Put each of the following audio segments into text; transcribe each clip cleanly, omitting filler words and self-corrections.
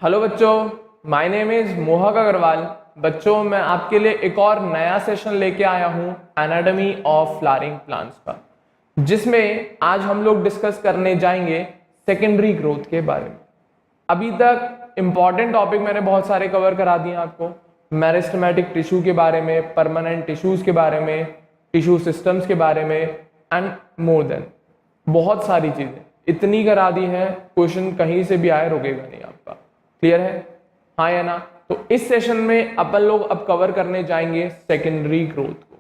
Hello बच्चों, my name is मोहक अग्रवाल। बच्चों, मैं आपके लिए एक और नया सेशन लेके आया हूँ एनाटॉमी ऑफ फ्लावरिंग प्लांट्स का, जिसमें आज हम लोग डिस्कस करने जाएंगे सेकेंडरी ग्रोथ के बारे में। अभी तक इंपॉर्टेंट टॉपिक मैंने बहुत सारे कवर करा दिए आपको, मेरिस्टेमेटिक टिश्यू के बारे में, परमानेंट टिश्यूज के बारे में, टिश्यू सिस्टम्स के बारे में एंड मोर देन बहुत सारी चीजें इतनी करा दी है, क्वेश्चन कहीं से भी आए रुकेगा नहीं आपका। क्लियर है? हाँ या ना? तो इस सेशन में अपन लोग अब कवर करने जाएंगे सेकेंडरी ग्रोथ को,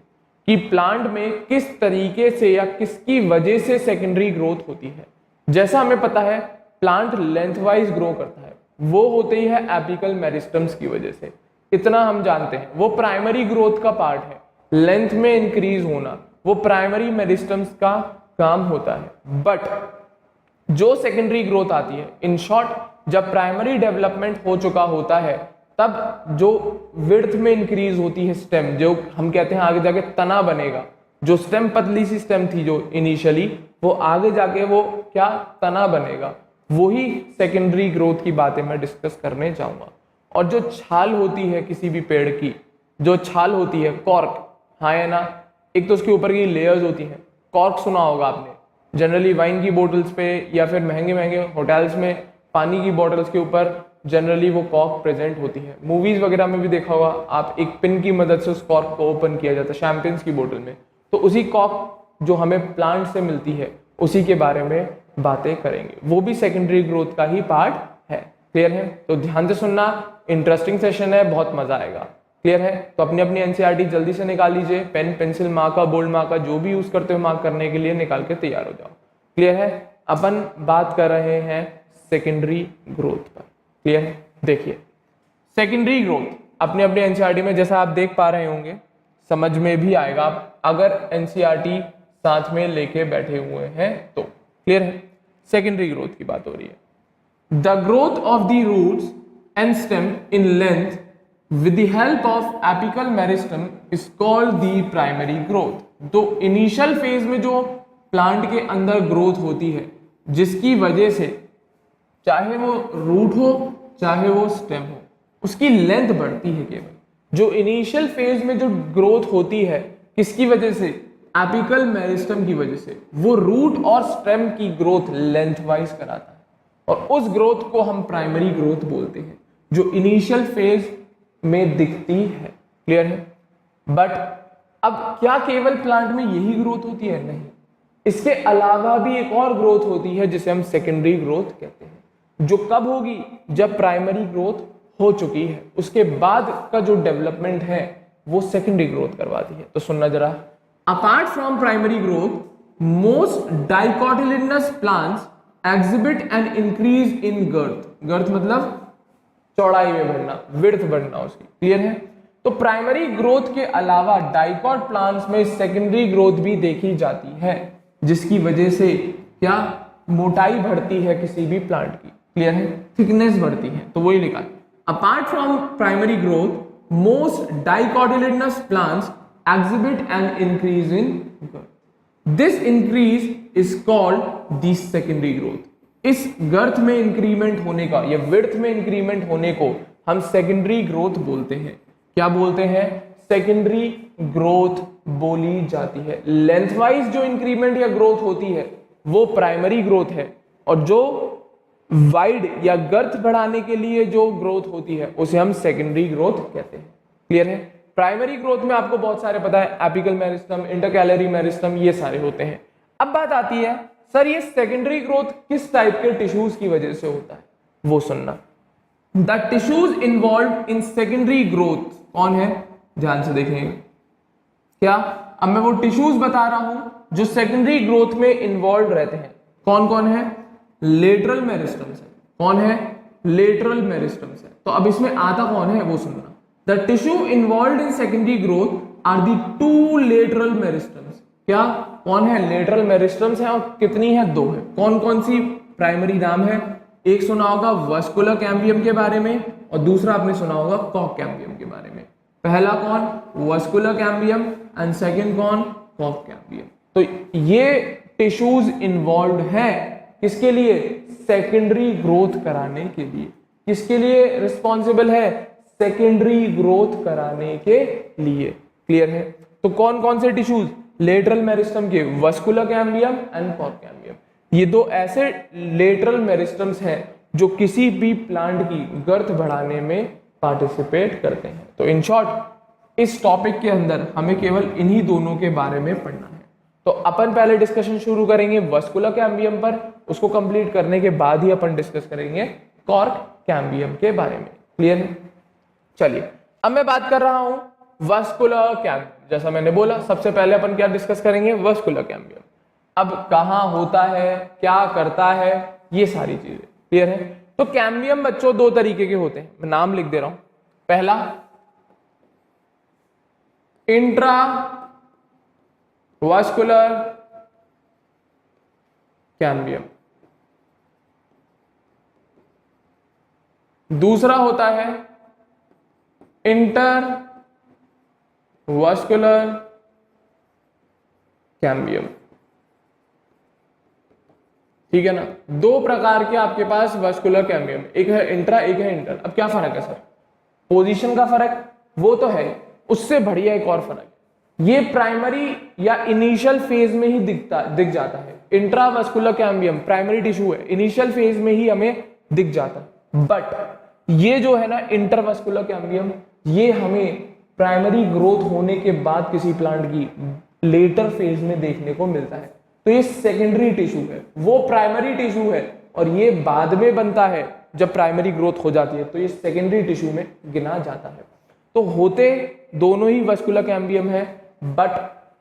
कि प्लांट में किस तरीके से या किसकी वजह से सेकेंडरी ग्रोथ होती है। जैसा हमें पता है प्लांट लेंथ वाइज ग्रो करता है, वो होते ही है एपिकल मेरिस्टम्स की वजह से, इतना हम जानते हैं। वो प्राइमरी ग्रोथ का पार्ट है, लेंथ में इंक्रीज होना वो प्राइमरी मेरिस्टम्स का काम होता है। बट जो सेकेंडरी ग्रोथ आती है, इन शॉर्ट जब प्राइमरी डेवलपमेंट हो चुका होता है, तब जो विड्थ में इंक्रीज होती है स्टेम, जो हम कहते हैं आगे जाके तना बनेगा। जो स्टेम पतली सी स्टेम थी जो इनिशियली, वो आगे जाके वो क्या तना बनेगा, वही सेकेंडरी ग्रोथ की बातें मैं डिस्कस करने जाऊंगा। और जो छाल होती है किसी भी पेड़ की, जो छाल होती है कॉर्क, हाँ या ना? एक तो उसके ऊपर की लेयर्स होती हैं। कॉर्क सुना होगा आपने, जनरली वाइन की बोतल्स पे या फिर महंगे महंगे होटल्स में पानी की बोतल्स के ऊपर जनरली वो कॉर्क प्रेजेंट होती है। मूवीज वगैरह में भी देखा होगा आप, एक पिन की मदद से उस कॉर्क को ओपन किया जाता है शैंपेन्स की बोतल में। तो उसी कॉर्क जो हमें प्लांट से मिलती है, उसी के बारे में बातें करेंगे। वो भी सेकेंडरी ग्रोथ का ही पार्ट है। क्लियर है? तो ध्यान से सुनना, इंटरेस्टिंग सेशन है, बहुत मजा आएगा। क्लियर है? तो अपनी अपनी एनसीईआरटी जल्दी से निकाल लीजिए, pen pencil marker bold marker जो भी यूज करते हो मार्क करने के लिए निकाल के तैयार हो जाओ। क्लियर है? अपन बात कर रहे हैं सेकेंडरी ग्रोथ पर। क्लियर है? देखिए सेकेंडरी ग्रोथ अपने अपने एनसीईआरटी में जैसा आप देख पा रहे होंगे, समझ में भी आएगा आप अगर एनसीईआरटी साथ में लेके बैठे हुए हैं तो। क्लियर है? सेकेंडरी ग्रोथ की बात हो रही है। The growth of the roots and stem in length with the help of apical meristem is called the primary growth। तो इनिशियल फेज में जो प्लांट के अंदर ग्रोथ होती है, जिसकी वजह से चाहे वो रूट हो चाहे वो स्टेम हो, उसकी लेंथ बढ़ती है। केवल जो इनिशियल फेज में जो ग्रोथ होती है, किसकी वजह से? एपिकल मेरिस्टम की वजह से। वो रूट और स्टेम की ग्रोथ लेंथ वाइज कराता है, और उस ग्रोथ को हम प्राइमरी ग्रोथ बोलते हैं, जो इनिशियल फेज में दिखती है। क्लियर है? बट अब क्या केवल प्लांट में यही ग्रोथ होती है? नहीं, इसके अलावा भी एक और ग्रोथ होती है जिसे हम सेकेंडरी ग्रोथ कहते हैं, जो कब होगी? जब प्राइमरी ग्रोथ हो चुकी है, उसके बाद का जो डेवलपमेंट है वो सेकेंडरी ग्रोथ करवाती है। तो सुनना जरा, apart from primary growth most dicotyledonous plants exhibit an increase in girth. Girth मतलब चौड़ाई में बढ़ना, विड्थ बढ़ना उसकी। क्लियर है? तो प्राइमरी ग्रोथ के अलावा डाइकॉट प्लांट्स में सेकेंडरी ग्रोथ भी देखी जाती है, जिसकी वजह से क्या मोटाई बढ़ती है किसी भी प्लांट की। क्लियर है? थिकनेस बढ़ती है। तो वही लिखा, apart from primary growth most dicotyledonous plants exhibit an increase in girth. This increase is called the secondary growth. इस गर्थ में इंक्रीमेंट होने का या विड्थ में इंक्रीमेंट होने को हम सेकेंडरी ग्रोथ बोलते हैं। क्या बोलते हैं? सेकेंडरी ग्रोथ बोली जाती है। लेंथ वाइज जो इंक्रीमेंट या ग्रोथ होती है वो प्राइमरी ग्रोथ है, और जो वाइड या गर्थ बढ़ाने के लिए जो ग्रोथ होती है उसे हम सेकेंडरी ग्रोथ कहते हैं। क्लियर है? प्राइमरी ग्रोथ में आपको बहुत सारे पता है, एपिकल मेरिस्टम, इंटरकैलरी मेरिस्टम, ये सारे होते हैं। अब बात आती है, सर ये सेकेंडरी ग्रोथ किस टाइप के टिश्यूज की वजह से होता है? वो सुनना। The tissues involve in secondary growth कौन है? ध्यान से देखेंगे। क्या अब मैं वो टिश्यूज बता रहा हूं जो सेकेंडरी ग्रोथ में इन्वॉल्व रहते हैं। कौन कौन है? लेटरल मेरिस्टम्स है। कौन है? लेटरल मेरिस्टम्स है। तो अब इसमें आता कौन है वो सुनना। The tissue involve in secondary growth are the two lateral meristems. क्या कौन है? लेटरल मेरिस्टम्स है, और कितनी है? दो है। कौन कौन सी? प्राइमरी नाम है, एक सुना होगा वास्कुलर कैम्बियम के बारे में, और दूसरा आपने सुना होगा कॉक कैम्बियम के बारे में। पहला कौन? वास्कुलर कैम्बियम, एंड सेकंड कौन? कॉक कैम्बियम। तो ये टिश्यूज इन्वॉल्व है किसके लिए? सेकेंडरी ग्रोथ कराने के लिए। किसके लिए रिस्पॉन्सिबल है? सेकेंडरी ग्रोथ कराने के लिए। क्लियर है? तो कौन कौन से टिश्यूज? लेटरल मेरिस्टम के vascular cambium and cork cambium. ये दो ऐसे लेटरल मेरिस्टम्स हैं जो किसी भी प्लांट की गर्थ बढ़ाने में पार्टिसिपेट करते हैं। तो इन शॉर्ट इस टॉपिक के अंदर हमें केवल इन्हीं दोनों के बारे में पढ़ना है। तो अपन पहले डिस्कशन शुरू करेंगे वस्कुलर कैम्बियम पर, उसको कंप्लीट करने के बाद ही अपन डिस्कस करेंगे कॉर्क कैम्बियम के बारे में। क्लियर है? चलिए अब मैं बात कर रहा हूं वस्कुलर कैम्बियम। जैसा मैंने बोला सबसे पहले अपन क्या डिस्कस करेंगे? Vascular cambium. अब कहां होता है, क्या करता है, ये सारी चीजें। क्लियर है? तो कैम्बियम बच्चों दो तरीके के होते हैं, मैं नाम लिख दे रहा हूं। पहला इंट्रा वस्कुलर कैम्बियम, दूसरा होता है इंटर वस्कुलर कैम्बियम। ठीक है ना? दो प्रकार के आपके पास वस्कुलर कैम्बियम, एक है इंट्रा, एक है इंटर। अब क्या फर्क है सर? पोजीशन का फर्क वो तो है, उससे बढ़िया एक और फर्क, ये प्राइमरी या इनिशियल फेज में ही दिख जाता है। इंट्रावस्कुलर कैम्बियम प्राइमरी टिश्यू है, इनिशियल फेज में ही हमें दिख जाता है। बट ये जो है ना इंटरवस्कुलर कैम्बियम, ये हमें प्राइमरी ग्रोथ होने के बाद किसी प्लांट की लेटर फेज में देखने को मिलता है। तो ये सेकेंडरी टिश्यू है, वो प्राइमरी टिश्यू है और ये बाद में बनता है जब प्राइमरी ग्रोथ हो जाती है, तो ये सेकेंडरी टिश्यू में गिना जाता है। तो होते दोनों ही वस्कुलर कैम्बियम है, बट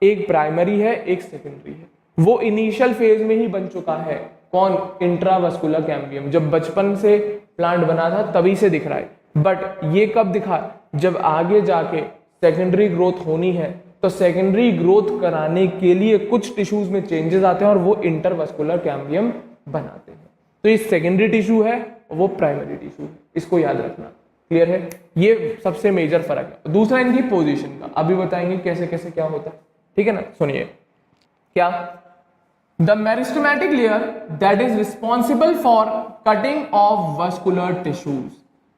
एक प्राइमरी है एक सेकेंडरी है। वो इनिशियल फेज में ही बन चुका है। कौन? Intravascular cambium. जब बचपन से प्लांट बना था तभी से दिख रहा है, बट ये कब दिखा? जब आगे जाके सेकेंडरी ग्रोथ होनी है, तो सेकेंडरी ग्रोथ कराने के लिए कुछ टिश्यूज में चेंजेस आते हैं और वो इंटरवस्कुलर कैम्बियम बनाते हैं। तो ये सेकेंडरी टिश्यू है, वो प्राइमरी टिश्यू है, इसको याद रखना। क्लियर है? ये सबसे मेजर फर्क है। दूसरा इनकी पोजीशन का, अभी बताएंगे कैसे कैसे क्या होता है। ठीक है ना? सुनिए क्या? The meristematic layer that is responsible for cutting of vascular tissues.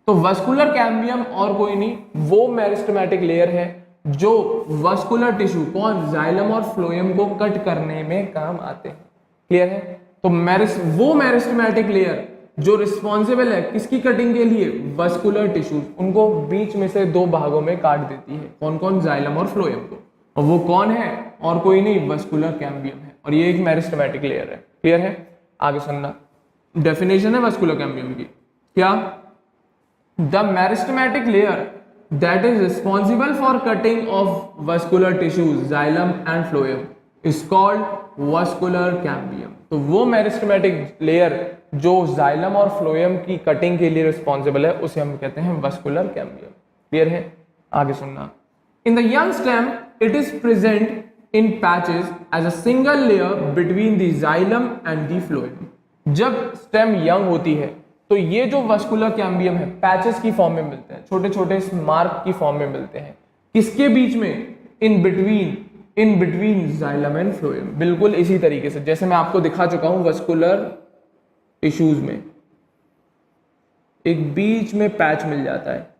तो वस्कुलर कैम्बियम और कोई नहीं, वो मेरिस्टेमेटिक लेयर है जो वस्कुलर टिश्यू, कौन? जाइलम और फ्लोएम को कट करने में काम आते हैं। क्लियर है? तो वो मेरिस्टेमेटिक लेयर जो रिस्पॉन्सिबल है किसकी कटिंग के लिए? वस्कुलर टिश्यूज, उनको बीच में से दो भागों में काट देती है। कौन कौन? जाइलम और फ्लोएम को। और वो कौन है? और कोई नहीं, वस्कुलर कैम्बियम है, और ये एक मेरिस्टेमेटिक लेयर है। क्लियर है? आगे सुनना, डेफिनेशन है वस्कुलर कैम्बियम की। क्या? The meristematic layer that is responsible for cutting of vascular tissues, xylem and phloem, is called vascular cambium. तो वो मेरिस्टेमेटिक लेयर जो जाइलम और फ्लोएम की कटिंग के लिए रिस्पॉन्सिबल है, उसे हम कहते हैं वस्कुलर कैम्बियम। क्लियर है? आगे सुनना, in the young stem it is present in patches as a single layer between the xylem and the phloem. जब स्टेम यंग होती है तो ये जो वस्कुलर कैम्बियम है पैचेस की फॉर्म में मिलते हैं, छोटे छोटे मार्क की फॉर्म में मिलते हैं। किसके बीच में? In between xylem and phloem. बिल्कुल इसी तरीके से जैसे मैं आपको दिखा चुका हूं, वस्कुलर टिश्यूज में एक बीच में पैच मिल जाता है,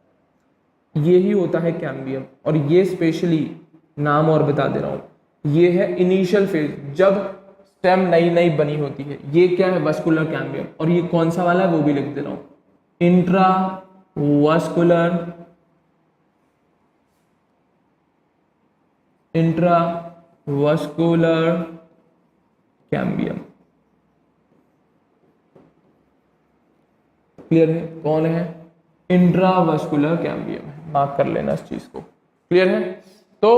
यही होता है कैम्बियम। और ये स्पेशली नाम और बता दे रहा हूं, ये है इनिशियल फेज, जब स्टेम नई नई बनी होती है। ये क्या है? Vascular cambium. और ये कौन सा वाला है वो भी लिख दे रहा हूं, इंट्रावस्कुलर कैम्बियम। क्लियर है? कौन है? इंट्रावस्कुलर कैम्बियम है, मार्क कर लेना इस चीज को। क्लियर है? तो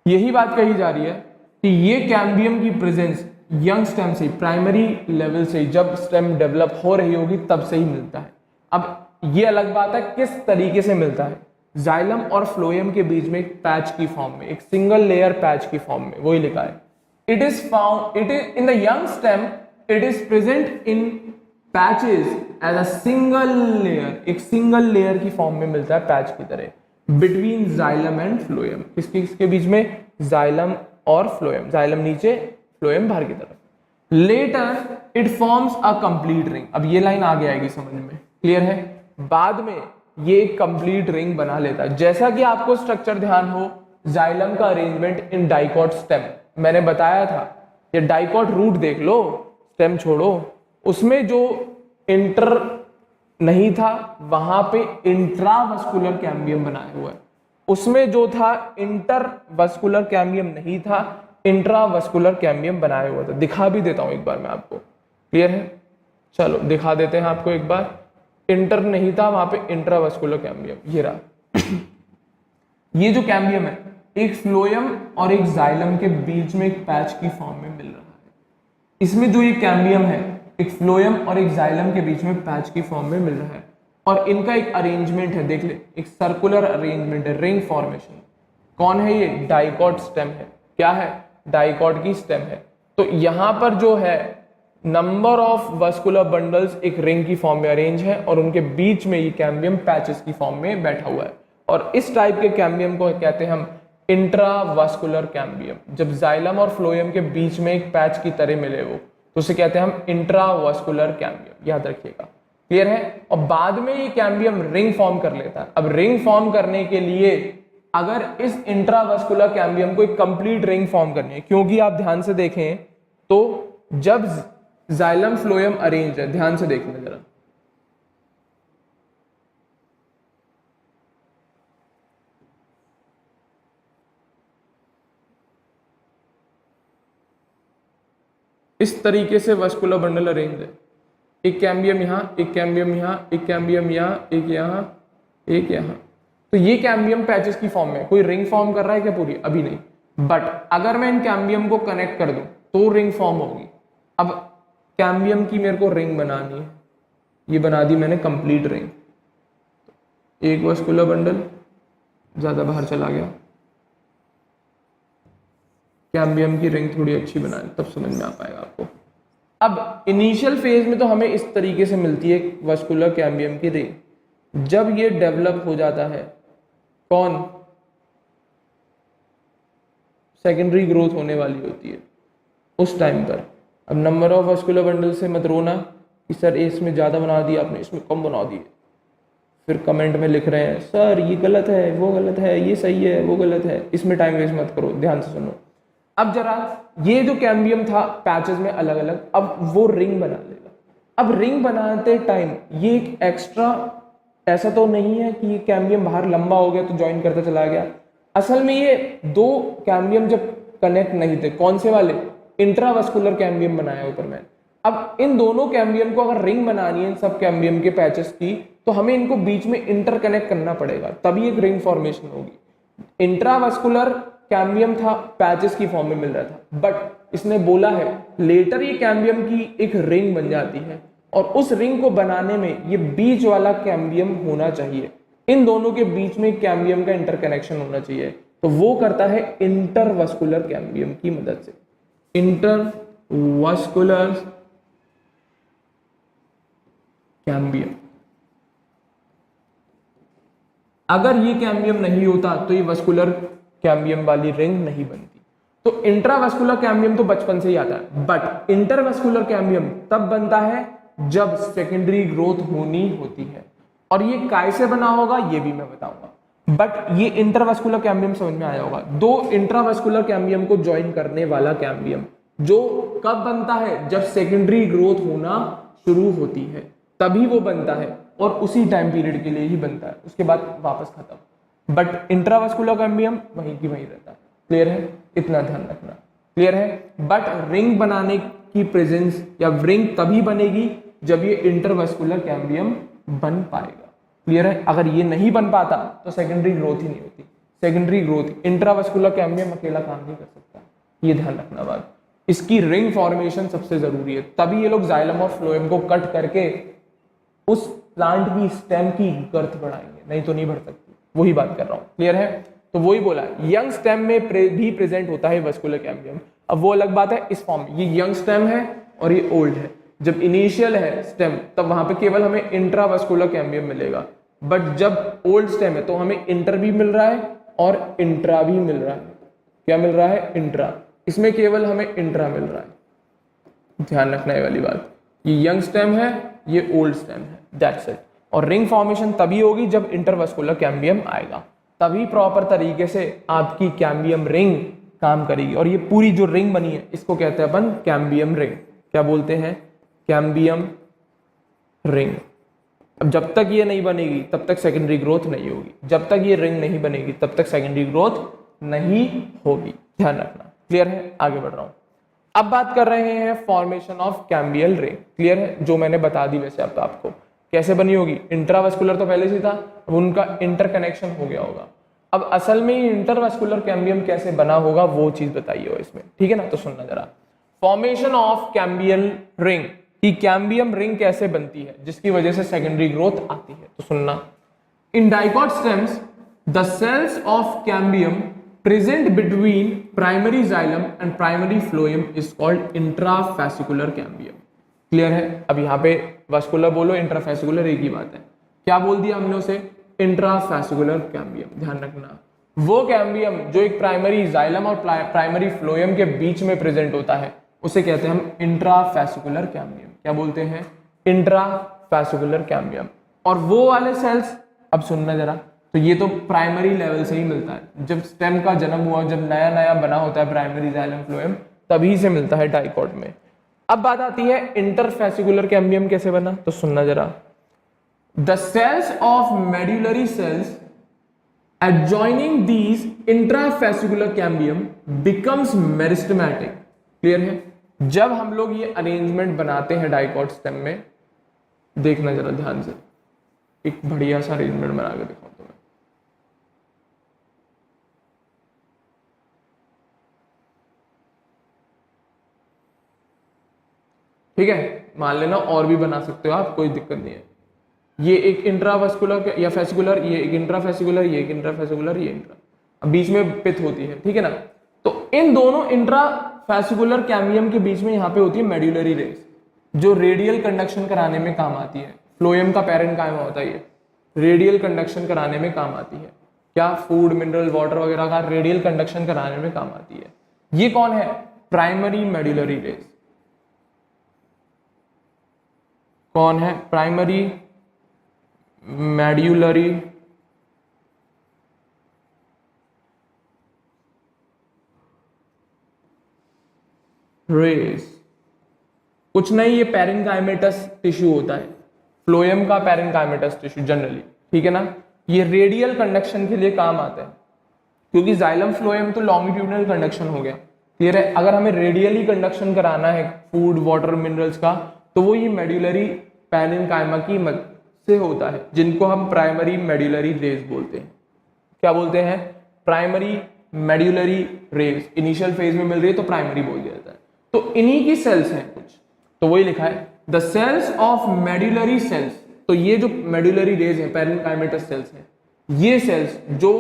यही बात कही जा रही है कि ये कैम्बियम की प्रेजेंस यंग स्टेम से, प्राइमरी लेवल से, जब स्टेम डेवलप हो रही होगी तब से ही मिलता है। अब ये अलग बात है किस तरीके से मिलता है। जाइलम और फ्लोएम के बीच में एक पैच की फॉर्म में, एक सिंगल लेयर पैच की फॉर्म में, वही लिखा है। It is in the young stem it is present in patches as a single layer, एक सिंगल लेयर की फॉर्म में मिलता है पैच की तरह बिटवीन जाइलम एंड फ्लोएम। किसके बीच में? जाइलम और फ्लोएम, जाइलम नीचे फ्लोएम बाहर की तरफ। Later it forms a complete ring. अब ये लाइन आगे आएगी समझ में, क्लियर है। बाद में ये एक कंप्लीट रिंग बना लेता है। जैसा कि आपको स्ट्रक्चर ध्यान हो, जाइलम का अरेंजमेंट इन डाइकॉट स्टेम, मैंने बताया था, ये डाइकॉट रूट देख लो, स्टेम छोड़ो, उसमें जो इंटर नहीं था वहां पे इंट्रावस्कुलर कैम्बियम बनाया हुआ है, उसमें जो था इंटरवस्कुलर कैम्बियम नहीं था, इंट्रावस्कुलर कैम्बियम बनाया हुआ था। दिखा भी देता हूं एक बार मैं आपको, क्लियर है। चलो दिखा देते हैं आपको एक बार। इंटर नहीं था वहां पे, इंट्रावस्कुलर कैम्बियम ये रहा। ये जो कैम्बियम है एक फ्लोएम और एक जाइलम के बीच में एक पैच की फॉर्म में मिल रहा है। इसमें जो ये कैम्बियम है एक फ्लोएम और एक जाइलम के बीच में पैच की फॉर्म में मिल रहा है, और इनका एक अरेंजमेंट है, देख ले, एक सर्कुलर अरेंजमेंट है, रिंग फॉर्मेशन। कौन है ये? डाइकॉट स्टेम है। क्या है? डाइकॉट की स्टेम है। तो यहां पर जो है नंबर ऑफ वस्कुलर बंडल्स एक रिंग की फॉर्म में अरेंज है, और उनके बीच में ये कैम्बियम पैचेस की फॉर्म में बैठा हुआ है। और इस टाइप के कैम्बियम को कहते हैं हम इंट्रावस्कुलर कैम्बियम। जब जाइलम और फ्लोएम के बीच में एक पैच की तरह मिले वो, तो उसे कहते हैं हम इंट्रावस्कुलर कैम्बियम, याद रखिएगा, क्लियर है। और बाद में ये कैम्बियम रिंग फॉर्म कर लेता है। अब रिंग फॉर्म करने के लिए अगर इस इंट्रावस्कुलर कैम्बियम को एक कंप्लीट रिंग फॉर्म करनी है, क्योंकि आप ध्यान से देखें तो जब जाइलम फ्लोएम अरेंज है, ध्यान से देखना जरा, इस तरीके से वस्कुलर बंडल अरेंज है। एक कैम्बियम यहाँ, एक कैम्बियम यहाँ, एक कैम्बियम यहाँ, एक यहाँ, एक यहाँ। तो ये कैम्बियम पैचेस की फॉर्म में कोई रिंग फॉर्म कर रहा है क्या पूरी? अभी नहीं, बट अगर मैं इन कैम्बियम को कनेक्ट कर दूं तो रिंग फॉर्म होगी। अब कैम्बियम की मेरे को रिंग बनानी है, ये बना दी मैंने कंप्लीट रिंग। एक वस्कुलर बंडल ज्यादा बाहर चला गया, कैम्बियम की रिंग थोड़ी अच्छी बनानी, तब समझ में आ पाएगा आपको। अब इनिशियल फेज में तो हमें इस तरीके से मिलती है वस्कुलर कैम्बियम की रिंग। जब ये डेवलप हो जाता है, कौन? सेकेंडरी ग्रोथ होने वाली होती है उस टाइम पर। अब नंबर ऑफ वस्कुलर बंडल से मत रोना कि सर इसमें ज़्यादा बना दिया आपने, इसमें कम बना दिए, फिर कमेंट में लिख रहे हैं सर ये गलत है, वो गलत है, ये सही है, वो गलत है। इसमें टाइम वेस्ट मत करो, ध्यान से सुनो। अब जरा ये जो कैम्बियम था पैचेस में अलग अलग, अब वो रिंग बना लेगा। अब रिंग बनाते टाइम ये एक एक्स्ट्रा, ऐसा तो नहीं है कि ये कैम्बियम बाहर लंबा हो गया तो ज्वाइन करता चला गया। असल में ये दो कैम्बियम जब कनेक्ट नहीं थे, कौन से वाले? इंट्रावस्कुलर कैम्बियम बनाया ऊपर मैंने। अब इन दोनों कैम्बियम को अगर रिंग बनानी है इन सब कैम्बियम के पैचेस की, तो हमें इनको बीच में इंटरकनेक्ट करना पड़ेगा, तभी एक रिंग फॉर्मेशन होगी। इंट्रावस्कुलर कैम्बियम था, पैचेस की फॉर्म में मिल रहा था, बट इसने बोला है लेटर ये कैम्बियम की एक रिंग बन जाती है, और उस रिंग को बनाने में ये बीच वाला कैम्बियम होना चाहिए। इन दोनों के बीच में कैम्बियम का इंटरकनेक्शन होना चाहिए, तो वो करता है इंटरवस्कुलर कैम्बियम की मदद से। इंटरवस्कुलर कैम्बियम, अगर ये कैम्बियम नहीं होता तो ये वस्कुलर कैम्बियम वाली रिंग नहीं बनती। तो इंट्रावस्कुलर कैम्बियम तो बचपन से ही आता है, बट इंटरवस्कुलर कैम्बियम तब बनता है जब सेकेंडरी ग्रोथ होनी होती है। और ये कैसे बना होगा ये भी मैं बताऊंगा, बट ये इंटरवस्कुलर कैम्बियम समझ में आया होगा। दो इंट्रावस्कुलर कैम्बियम को ज्वाइन करने वाला कैम्बियम जो कब बनता है? जब सेकेंडरी ग्रोथ होना शुरू होती है तभी वो बनता है, और उसी टाइम पीरियड के लिए ही बनता है, उसके बाद वापस खत्म। बट इंट्रावस्कुलर कैम्बियम वहीं की वहीं रहता है। क्लियर है? इतना ध्यान रखना, क्लियर है। बट रिंग बनाने की प्रेजेंस या रिंग तभी बनेगी जब ये इंटरवस्कुलर कैम्बियम बन पाएगा। क्लियर है? अगर ये नहीं बन पाता तो सेकेंडरी ग्रोथ ही नहीं होती। सेकेंडरी ग्रोथ इंट्रावस्कुलर कैम्बियम अकेला काम नहीं कर सकता, ये ध्यान रखना बात। इसकी रिंग फॉर्मेशन सबसे जरूरी है, तभी ये लोग जाइलम और फ्लोएम को कट करके उस प्लांट की स्टेम की गर्थ बढ़ाएंगे, नहीं तो नहीं बढ़ सकती। वही बात कर रहा हूं, क्लियर है? तो वही बोला, यंग स्टेम में भी प्रेजेंट होता है वस्कुलर कैम्बियम। अब वो अलग बात है इस फॉर्म में, ये यंग स्टेम है और ये ओल्ड है। जब इनिशियल है स्टेम तब वहां पे केवल हमें इंट्रावस्कुलर कैम्बियम मिलेगा, बट जब ओल्ड स्टेम है तो हमें इंटर भी मिल रहा है और इंट्रा भी मिल रहा है। क्या मिल रहा है? इंट्रा। इसमें केवल हमें इंट्रा मिल रहा है, ध्यान रखना है वाली बात। ये यंग स्टेम है, ये ओल्ड स्टेम है, दैट्स इट। और रिंग फॉर्मेशन तभी होगी जब इंटरवस्कुलर कैम्बियम आएगा, तभी प्रॉपर तरीके से आपकी कैम्बियम रिंग काम करेगी। और ये पूरी जो रिंग बनी है इसको कहते हैं अपन कैम्बियम रिंग। क्या बोलते हैं? Cambium ring. अब जब तक ये नहीं बनेगी तब तक सेकेंडरी ग्रोथ नहीं होगी, जब तक ये रिंग नहीं बनेगी तब तक सेकेंडरी ग्रोथ नहीं होगी, ध्यान रखना। क्लियर है? आगे बढ़ रहा हूं। अब बात कर रहे हैं formation of cambial ring. Clear है? जो मैंने बता दी वैसे अब आपको कैसे बनी होगी। इंट्रावस्कुलर तो पहले से था, अब उनका इंटरकनेक्शन हो गया होगा। अब असल में इंटरवस्कुलर कैम्बियम कैसे बना होगा वो चीज बताइए हो इसमें, ठीक है ना? तो सुनना जरा। फॉर्मेशन ऑफ कैम्बियल रिंग, कि कैम्बियम रिंग कैसे बनती है जिसकी वजह से सेकेंडरी ग्रोथ आती है। तो सुनना, in dicot stems the cells of cambium present between primary xylem and primary phloem is called intrafascicular cambium. Clear है? अब यहाँ पे वस्कुलर बोलो, इंट्राफेसिकुलर एक ही बात है। क्या बोल दिया हमने उसे? Intrafascicular cambium. ध्यान रखना, वो कैम्बियम जो एक प्राइमरी जाइलम और प्राइमरी फ्लोएम के बीच में प्रेजेंट होता है उसे कहते हैं हम इंट्राफेसिकुलर कैम्बियम। क्या बोलते हैं? Intrafascicular cambium. और वो वाले सेल्स, अब सुनना जरा, तो ये तो प्राइमरी लेवल से ही मिलता है। जब स्टेम का जन्म हुआ, जब नया नया बना होता है प्राइमरी जाइलम फ्लोएम, तभी से मिलता है डाइकॉट में। अब बात आती है इंटरफेसिकुलर कैम्बियम कैसे बना। तो सुनना जरा, the cells of medullary cells adjoining these intrafascicular cambium becomes meristematic। Clear है? जब हम लोग ये अरेंजमेंट बनाते हैं डाइकॉट स्टेम में, देखना जरा ध्यान से, एक बढ़िया सा अरेंजमेंट बना के दिखाऊं तुम्हें। ठीक है? मान लेना और भी बना सकते हो आप, कोई दिक्कत नहीं है। ये एक इंट्रावस्कुलर या फेसिकुलर, ये एक इंट्राफेसिकुलर, ये एक इंट्राफेसिकुलर, ये इंट्रा, अब बीच में पिथ होती है, ठीक है ना? तो इन दोनों इंट्राफेसिकुलर कैम्बियम के बीच में यहाँ पे होती है मेड्यूलरी रेस, जो रेडियल कंडक्शन कराने में काम आती है। फ्लोएम का पैरेन्काइमा होता है, ये रेडियल कंडक्शन कराने में काम आती है। क्या? फूड, मिनरल, वाटर वगैरह का रेडियल कंडक्शन कराने में काम आती है। ये कौन है? Primary medullary rays. कौन है? Primary medullary rays. कुछ नहीं, ये पैरेन्काइमेटस टिश्यू होता है, फ्लोएम का पैरेन्काइमेटस टिश्यू जनरली, ठीक है ना? ये रेडियल कंडक्शन के लिए काम आता है, क्योंकि जाइलम फ्लोएम तो लॉन्गिट्यूडनल कंडक्शन हो गया। क्लियर है? अगर हमें रेडियली कंडक्शन कराना है फूड, वाटर, मिनरल्स का, तो वो ये मेड्यूलरी पैरेन्काइमा की मदद से होता है, जिनको हम प्राइमरी मेड्यूलरी रेस बोलते हैं। क्या बोलते हैं? Primary medullary rays. Initial phase में मिल रही है तो प्राइमरी बोल दिया जाता है। तो इन्हीं की सेल्स हैं कुछ, तो वही लिखा है the cells of medullary cells. तो ये जो मेड्यूलरी रेस है, पैरेन्काइमेटस सेल्स हैं, ये सेल्स जो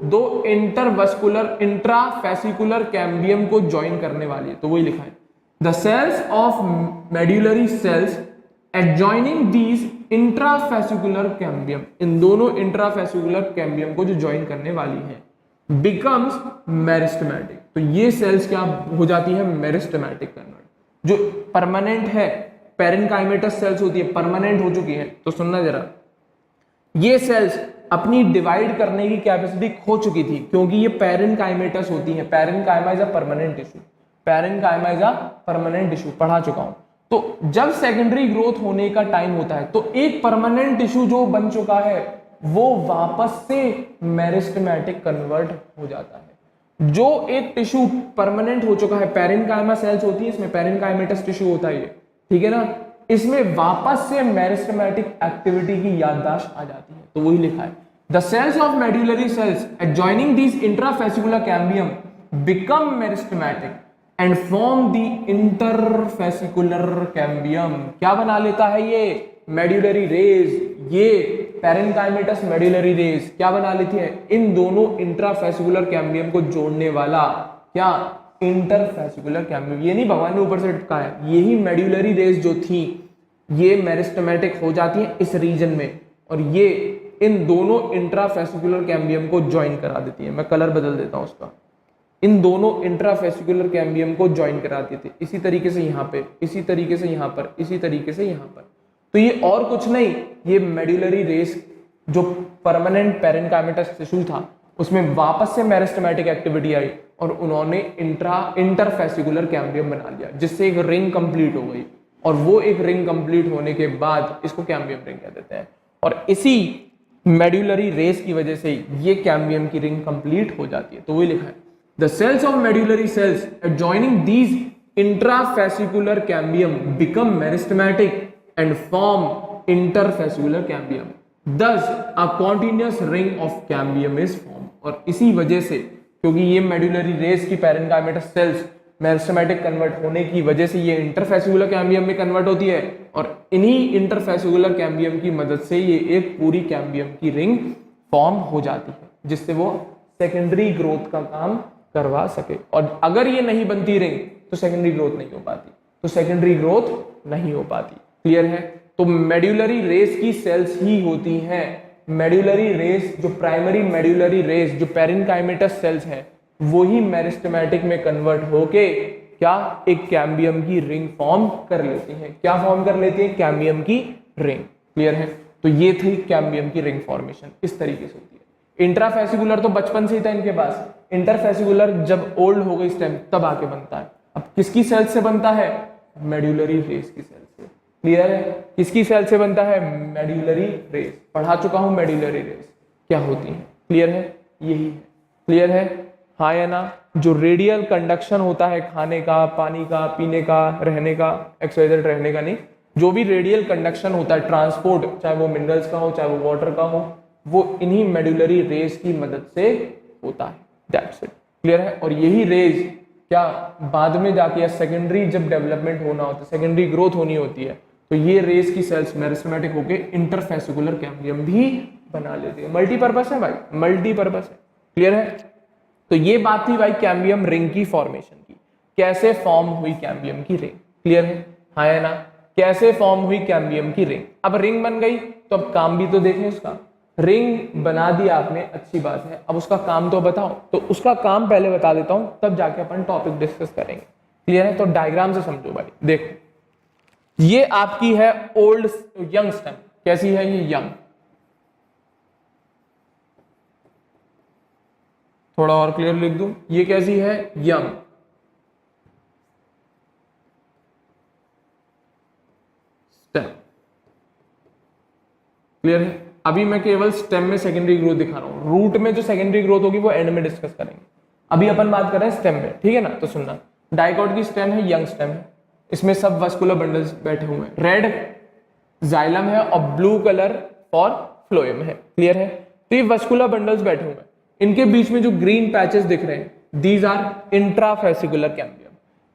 दो इंटरवस्कुलर इंट्राफेसिकुलर कैम्बियम को ज्वाइन करने वाली है, तो वही लिखा है the cells of medullary cells adjoining these intrafascicular cambium. इन दोनों इंट्राफेसिकुलर कैम्बियम को जो ज्वाइन करने वाली है, बिकम्स मेरिस्टेमेटिक। तो ये सेल्स क्या हो जाती है? Meristematic convert. जो परमानेंट है, पैरेन्काइमेटस सेल्स होती है, परमानेंट हो चुकी है। तो सुनना जरा, ये सेल्स अपनी डिवाइड करने की कैपेसिटी खो चुकी थी, क्योंकि ये पैरेन्काइमेटस होती है। Parenchyma is a permanent tissue, parenchyma is a permanent tissue, पढ़ा चुका हूं। तो जब सेकेंडरी ग्रोथ होने का टाइम होता है, तो एक परमानेंट टिश्यू जो बन चुका है वो वापस से मेरिस्टेमेटिक कन्वर्ट हो जाता है। जो एक टिश्यू परमानेंट हो चुका है, पैरेन्काइमा सेल्स होती है, इसमें पैरेन्काइमेटस टिश्यू होता है ये, ठीक है ना? इसमें वापस से मेरिस्टेमेटिक एक्टिविटी की याददाश्त आ जाती है। तो वही लिखा है the cells of medullary cells adjoining these intrafascicular cambium become meristematic and form the interfascicular cambium. क्या बना लेता है ये? Medullary rays. ये पैरेन्काइमेटस मेड्यूलरी रेस क्या बना लेती है? इन दोनों इंट्राफेसिकुलर कैम्बियम को जोड़ने वाला क्या? Interfascicular cambium. ये नहीं भगवान ने ऊपर से चिपका है, यही मेड्यूलरी रेस जो थी ये मेरिस्टेमेटिक हो जाती है इस रीजन में, और ये इन दोनों इंट्राफेसिकुलर कैम्बियम को ज्वाइन करा देती है। मैं कलर बदल देता हूं उसका। इन दोनों इंट्राफेसिकुलर कैम्बियम को ज्वाइन करा देते, इसी तरीके से यहाँ पे, इसी तरीके से यहाँ पर, इसी तरीके से यहाँ पर। तो ये और कुछ नहीं, ये मेड्यूलरी रेस जो परमानेंट पेरेन्काइमेटस टिश्यू था उसमें वापस से मेरिस्टेमेटिक एक्टिविटी आई और उन्होंने इंटरफेसिकुलर कैम्बियम बना लिया, जिससे एक रिंग कंप्लीट हो गई। और वो एक रिंग कंप्लीट होने के बाद इसको कैम्बियम रिंग कह देते हैं। और इसी मेड्यूलरी रेस की वजह से ये कैम्बियम की रिंग कंप्लीट हो जाती है। तो वही लिखा है, the cells of medullary cells adjoining these intrafascicular cambium become meristematic and form interfascicular cambium, thus a continuous ring of cambium is formed। और इसी वजह से, क्योंकि ये मेड्यूलरी रेस की पेरेन्काइमेटस सेल्स मेरिस्टेमेटिक कन्वर्ट होने की वजह से ये इंटरफेसिकुलर कैम्बियम में कन्वर्ट होती है, और इन्हीं इंटरफेसिकुलर कैम्बियम की मदद से ये एक पूरी कैम्बियम की रिंग फॉर्म हो जाती है, जिससे वो सेकेंडरी ग्रोथ का काम करवा सके। और अगर ये नहीं बनती रिंग तो सेकेंडरी ग्रोथ नहीं हो पाती, तो सेकेंडरी ग्रोथ नहीं हो पाती। क्लियर है? तो मेड्यूलरी रेस की सेल्स ही होती हैं, मेड्यूलरी रेस जो प्राइमरी मेड्यूलरी रेस जो पेरेन्काइमेटस सेल्स हैं वो ही मेरिस्टेमेटिक में कन्वर्ट होके क्या एक कैम्बियम की रिंग फॉर्म कर लेती हैं। क्या फॉर्म कर लेती हैं? कैम्बियम की रिंग। क्लियर है? तो ये थी कैम्बियम की रिंग फॉर्मेशन, इस तरीके से होती है। इंट्राफेसिकुलर तो बचपन से ही था इनके पास, इंटरफेसिकुलर जब ओल्ड हो गई स्टेम तब आके बनता है। अब किसकी सेल से बनता है? मेड्यूलरी रेस की सेल से। क्लियर है? किसकी सेल से बनता है? Medullary rays. पढ़ा चुका हूं मेड्यूलरी रेस क्या होती है। क्लियर है? यही है। क्लियर है? हाँ या ना? जो रेडियल कंडक्शन होता है खाने का, पानी का, पीने का, रहने का, एक्सवाइजेड रहने का नहीं, जो भी रेडियल कंडक्शन होता है ट्रांसपोर्ट, चाहे वो मिनरल्स का हो चाहे वो वाटर का हो, वो इन्हीं मेड्यूलरी रेस की मदद से होता है। That's it. क्लियर है? और यही रेस क्या बाद में जाके सेकेंडरी जब डेवलपमेंट होना होता है, सेकेंडरी ग्रोथ होनी होती है, तो ये रेस की सेल्स मेरिस्टेमेटिक होके इंटरफेसिकुलर कैम्बियम भी बना लेती है। मल्टीपर्पस है भाई, मल्टीपर्पस है। क्लियर है? तो ये बात थी भाई कैम्बियम रिंग की फॉर्मेशन की, कैसे फॉर्म हुई कैम्बियम की रिंग। क्लियर है? हाँ या ना? कैसे फॉर्म हुई कैम्बियम की रिंग। अब रिंग बन गई तो अब काम भी तो देखें उसका। रिंग बना दी आपने, अच्छी बात है, अब उसका काम तो बताओ। तो उसका काम पहले बता देता हूं, तब जाके अपन टॉपिक डिस्कस करेंगे। क्लियर है? तो डायग्राम से समझो भाई। देखो, ये आपकी है ओल्ड यंग स्टेम। कैसी है ये? यंग। थोड़ा और क्लियर लिख दूं, ये कैसी है? यंग। स्टेम। क्लियर है? अभी मैं केवल स्टेम में सेकेंडरी ग्रोथ दिखा रहा हूं, रूट में जो सेकेंडरी ग्रोथ होगी वो एंड में डिस्कस करेंगे। अभी अपन बात कर रहे हैं स्टेम में। ठीक है ना? तो सुनना, डाइकॉट की स्टेम है, यंग स्टेम है, इसमें सब वस्कुलर बंडल्स बैठे हुए हैं। रेड जाइलम है और ब्लू कलर फॉर फ्लोएम है। क्लियर है? तो ये वस्कुलर बंडल्स बैठे हुए हैं, इनके बीच में जो ग्रीन पैचेस दिख रहे हैं दीज आर इंट्राफेसिकुलर कैम्बियम।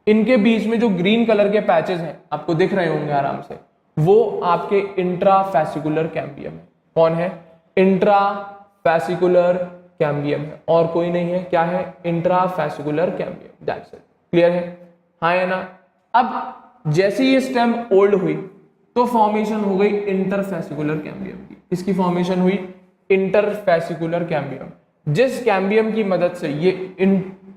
इनके बीच में जो ग्रीन कलर के पैचेस हैं आपको दिख रहे होंगे आराम से, वो आपके इंट्राफेसिकुलर कैम्बियम है। कौन है? इंट्राफेसिकुलर कैम्बियम है, और कोई नहीं है। क्या है? Intrafascicular cambium. That's it. Clear है? हाँ या ना? अब जैसे ये स्टेम ओल्ड हुई तो फॉर्मेशन हो गई इंटरफेसिकुलर कैम्बियम की। इसकी फॉर्मेशन हुई इंटरफेसिकुलर कैम्बियम, जिस कैम्बियम की मदद से ये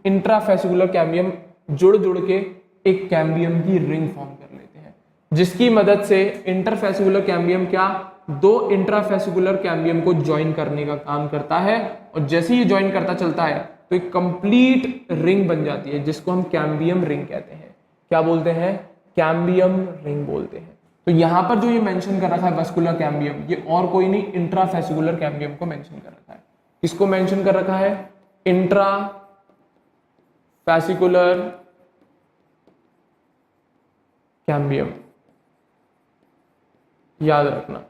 इंट्राफेसिकुलर कैम्बियम जुड़ जुड़ के एक कैम्बियम की रिंग फॉर्म कर लेते हैं, जिसकी मदद से इंटरफेसिकुलर कैम्बियम क्या दो इंट्राफेसिकुलर कैम्बियम को ज्वाइन करने का काम करता है। और जैसे ही ज्वाइन करता चलता है तो एक कंप्लीट रिंग बन जाती है, जिसको हम कैम्बियम रिंग कहते हैं। क्या बोलते हैं? कैम्बियम रिंग बोलते हैं। तो यहां पर जो ये मेंशन कर रखा है वस्कुलर कैम्बियम, ये और कोई नहीं, इंट्राफेसिकुलर कैम्बियम को मेंशन कर रखा है। किसको मेंशन कर रखा है? Intrafascicular cambium. याद रखना,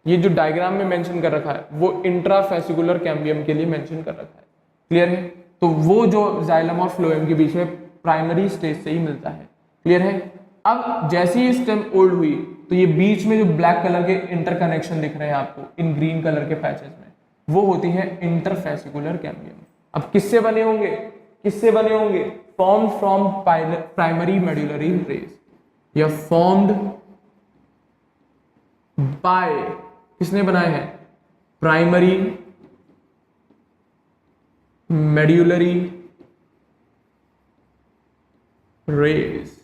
ये जो डायग्राम में मेंशन कर रखा है वो इंट्राफेसिकुलर कैम्बियम के लिए मेंशन कर रखा है। क्लियर है? तो वो जो जाइलम और फ्लोएम के बीच में प्राइमरी स्टेज से ही मिलता है। क्लियर है? अब जैसे ही स्टेम ओल्ड हुई तो ये बीच में जो ब्लैक कलर के इंटरकनेक्शन दिख रहे हैं आपको इन ग्रीन कलर के पैचेस में, वो होती है इंटरफेसिकुलर कैम्बियम। अब किससे बने होंगे? किससे बने होंगे? Formed from primary medullary rays, या फॉर्म्ड बाय, किसने बनाए हैं? Primary medullary rays.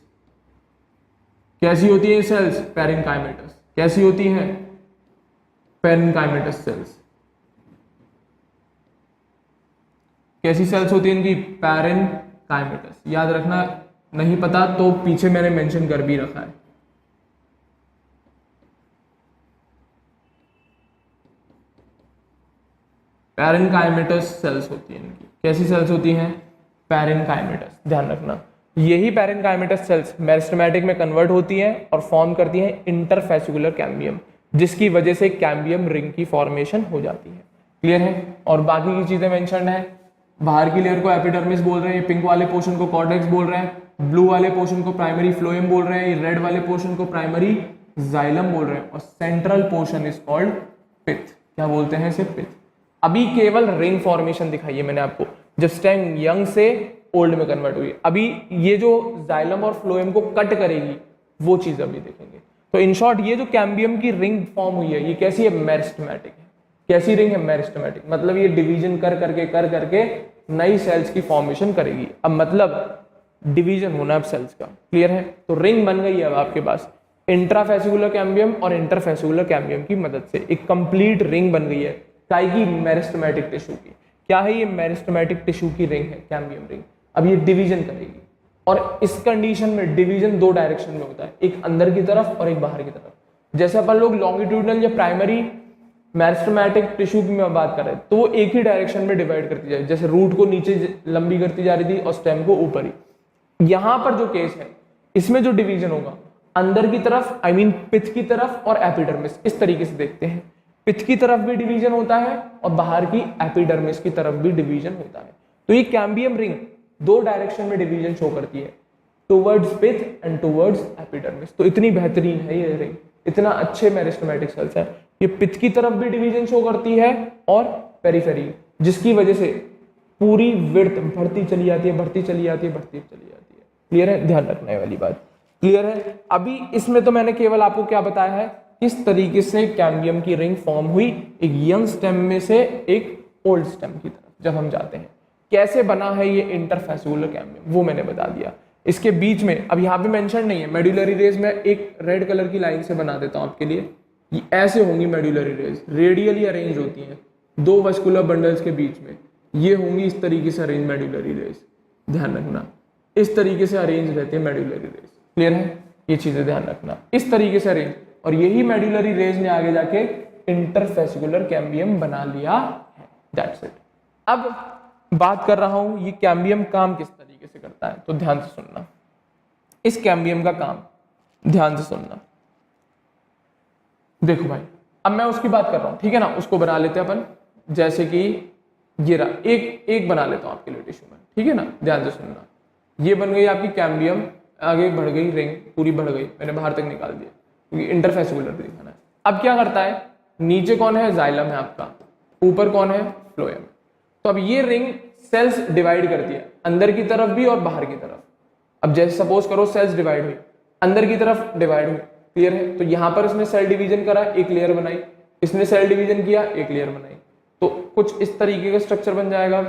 कैसी होती है सेल्स? पेरेन्काइमेटस। कैसी होती हैं? Parenchymatous sales. कैसी सेल्स होती है इनकी? पैरेन्काइमेटस। याद रखना, नहीं पता तो पीछे मैंने मेंशन कर भी रखा है। पैरेन्काइमेटस सेल्स होती है इनकी। कैसी सेल्स होती हैं? पैरेन्काइमेटस। ध्यान रखना, यही पैरेन्काइमेटस सेल्स मेरिस्टेमेटिक में कन्वर्ट होती हैं और फॉर्म करती हैं इंटरफेसिकुलर कैम्बियम, जिसकी वजह से कैम्बियम रिंग की फॉर्मेशन हो जाती है। क्लियर है? और बाकी की चीजें मेंशन है। बाहर की लेयर को एपिडर्मिस बोल रहे हैं, पिंक वाले पोर्शन को कॉर्टेक्स बोल रहे हैं, ब्लू वाले पोर्शन को प्राइमरी फ्लोएम बोल रहे हैं, रेड वाले पोर्शन को प्राइमरी जाइलम बोल रहे हैं, और सेंट्रल पोर्शन इज कॉल्ड पिथ। क्या बोलते हैं इसे? पिथ। अभी केवल रिंग फॉर्मेशन दिखाई है मैंने आपको, जब स्टेम यंग से ओल्ड में कन्वर्ट हुई। अभी ये जो जाइलम और फ्लोएम को कट करेगी वो चीज अभी देखेंगे। तो इन शॉर्ट ये जो कैम्बियम की रिंग फॉर्म हुई है, ये कैसी है? मेरिस्टेमेटिक है। कैसी रिंग है? मेरिस्टेमेटिक। मतलब ये डिवीजन कर करके नई सेल्स की फॉर्मेशन करेगी। अब मतलब डिवीजन होना अब सेल्स का। क्लियर है? तो रिंग बन गई है अब आपके पास इंट्राफेसिकुलर कैम्बियम और इंटरफेसिकुलर कैम्बियम की मदद से एक कंप्लीट रिंग बन गई है। काय की? मेरिस्टेमेटिक टिश्यू की। क्या है ये? मेरिस्टेमेटिक टिश्यू की रिंग है कैम्बियम रिंग। अब ये डिवीजन करेगी, और इस कंडीशन में डिवीजन दो डायरेक्शन में होता है, एक अंदर की तरफ और एक बाहर की तरफ। जैसे अपन लोग लॉन्गिट्यूडनल या प्राइमरी मेरिस्टेमेटिक टिश्यू की मैं बात कर रहे हैं, तो वो एक ही डायरेक्शन में डिवाइड करती जाए, जैसे रूट को नीचे लंबी करती जा रही थी और स्टेम को ऊपर ही। यहां पर जो केस है, इसमें जो डिवीजन होगा अंदर की तरफ, आई मीन पिथ की तरफ और एपिडर्मिस, इस तरीके से देखते हैं। पिथ की तरफ भी डिवीजन होता है और बाहर की एपिडर्मिस की तरफ भी डिवीजन होता है। तो ये कैम्बियम रिंग दो डायरेक्शन में डिवीजन शो करती है, towards pith and towards epidermis. तो इतनी बेहतरीन है ये रिंग, इतना अच्छे मेरिस्टेमेटिक सेल्स है। ये पिथ की तरफ भी डिवीजन शो करती है और पेरिफेरी, जिसकी वजह से पूरी विड्थ बढ़ती चली जाती है, बढ़ती चली जाती है, बढ़ती चली जाती है। क्लियर है? ध्यान रखने वाली बात। क्लियर है? अभी इसमें तो मैंने केवल आपको क्या बताया है, किस तरीके से कैम्बियम की रिंग फॉर्म हुई एक यंग स्टेम में से एक ओल्ड स्टेम की तरफ जब हम जाते हैं। कैसे बना है ये इंटरफेसिकुलर कैम्बियम, वो मैंने बता दिया। इसके बीच में अब यहाँ पे मेंशन नहीं है, मेडुलरी रेज में एक रेड कलर की लाइन से बना देता हूँ आपके लिए। ये ऐसे होंगी मेडुलरी रेज, रेडियली अरेंज होती हैं दो वस्कुलर बंडल्स के बीच में। ये होंगी इस तरीके से अरेंज मेडुलरी रेज। ध्यान रखना, इस तरीके से अरेंज रहते हैं मेडुलरी रेज। क्लियर है? ये चीजें ध्यान रखना, इस तरीके से अरेंज, और यही मेडुलरी रेज ने आगे जाके इंटरफेसिकुलर कैम्बियम बना लिया है। That's it. अब बात कर रहा हूं ये कैम्बियम काम किस तरीके से करता है, तो ध्यान से सुनना। इस कैम्बियम का काम ध्यान से सुनना। देखो भाई, अब मैं उसकी बात कर रहा हूं, ठीक है ना? उसको बना लेते हैं अपन, जैसे कि ये रहा, एक बना लेता हूं आपके लिए टिश्यू में, ठीक है ना? ध्यान से सुनना। ये बन गई आपकी कैम्बियम, आगे बढ़ गई रिंग, पूरी बढ़ गई, मैंने बाहर तक निकाल दिया क्योंकि इंटरफेसिकुलर भी दिखाना है। अब क्या करता है, नीचे कौन है? जाइलम है आपका, ऊपर कौन है? फ्लोएम। तो अब ये रिंग सेल्स डिवाइड करती है, अंदर की तरफ भी और बाहर की तरफ। अब जैसे सपोज करो सेल्स डिवाइड हुई, अंदर की तरफ डिवाइड हुई। क्लियर है? तो यहां पर इसने सेल डिवीजन करा, एक लेयर बनाई, इसने सेल डिवीजन किया, एक लेयर बनाई। तो कुछ इस तरीके का स्ट्रक्चर बन जाएगा।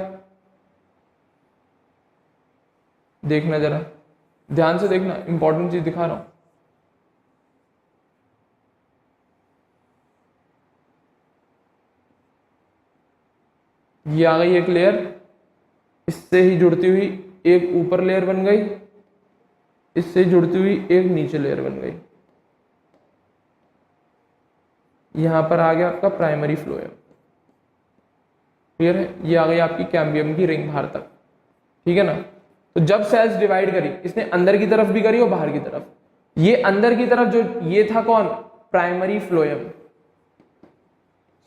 देखना जरा ध्यान से, देखना, इंपॉर्टेंट चीज दिखा रहा हूं। ये आ गई एक लेयर, इससे ही जुड़ती हुई एक ऊपर लेयर बन गई, इससे जुड़ती हुई एक नीचे लेयर बन गई। यहां पर आ गया आपका प्राइमरी फ्लोएम। क्लियर है? ये आ गई आपकी कैम्बियम की रिंग बाहर तक, ठीक है ना? तो जब सेल्स डिवाइड करी, इसने अंदर की तरफ भी करी और बाहर की तरफ। ये अंदर की तरफ जो ये था कौन? Primary phloem,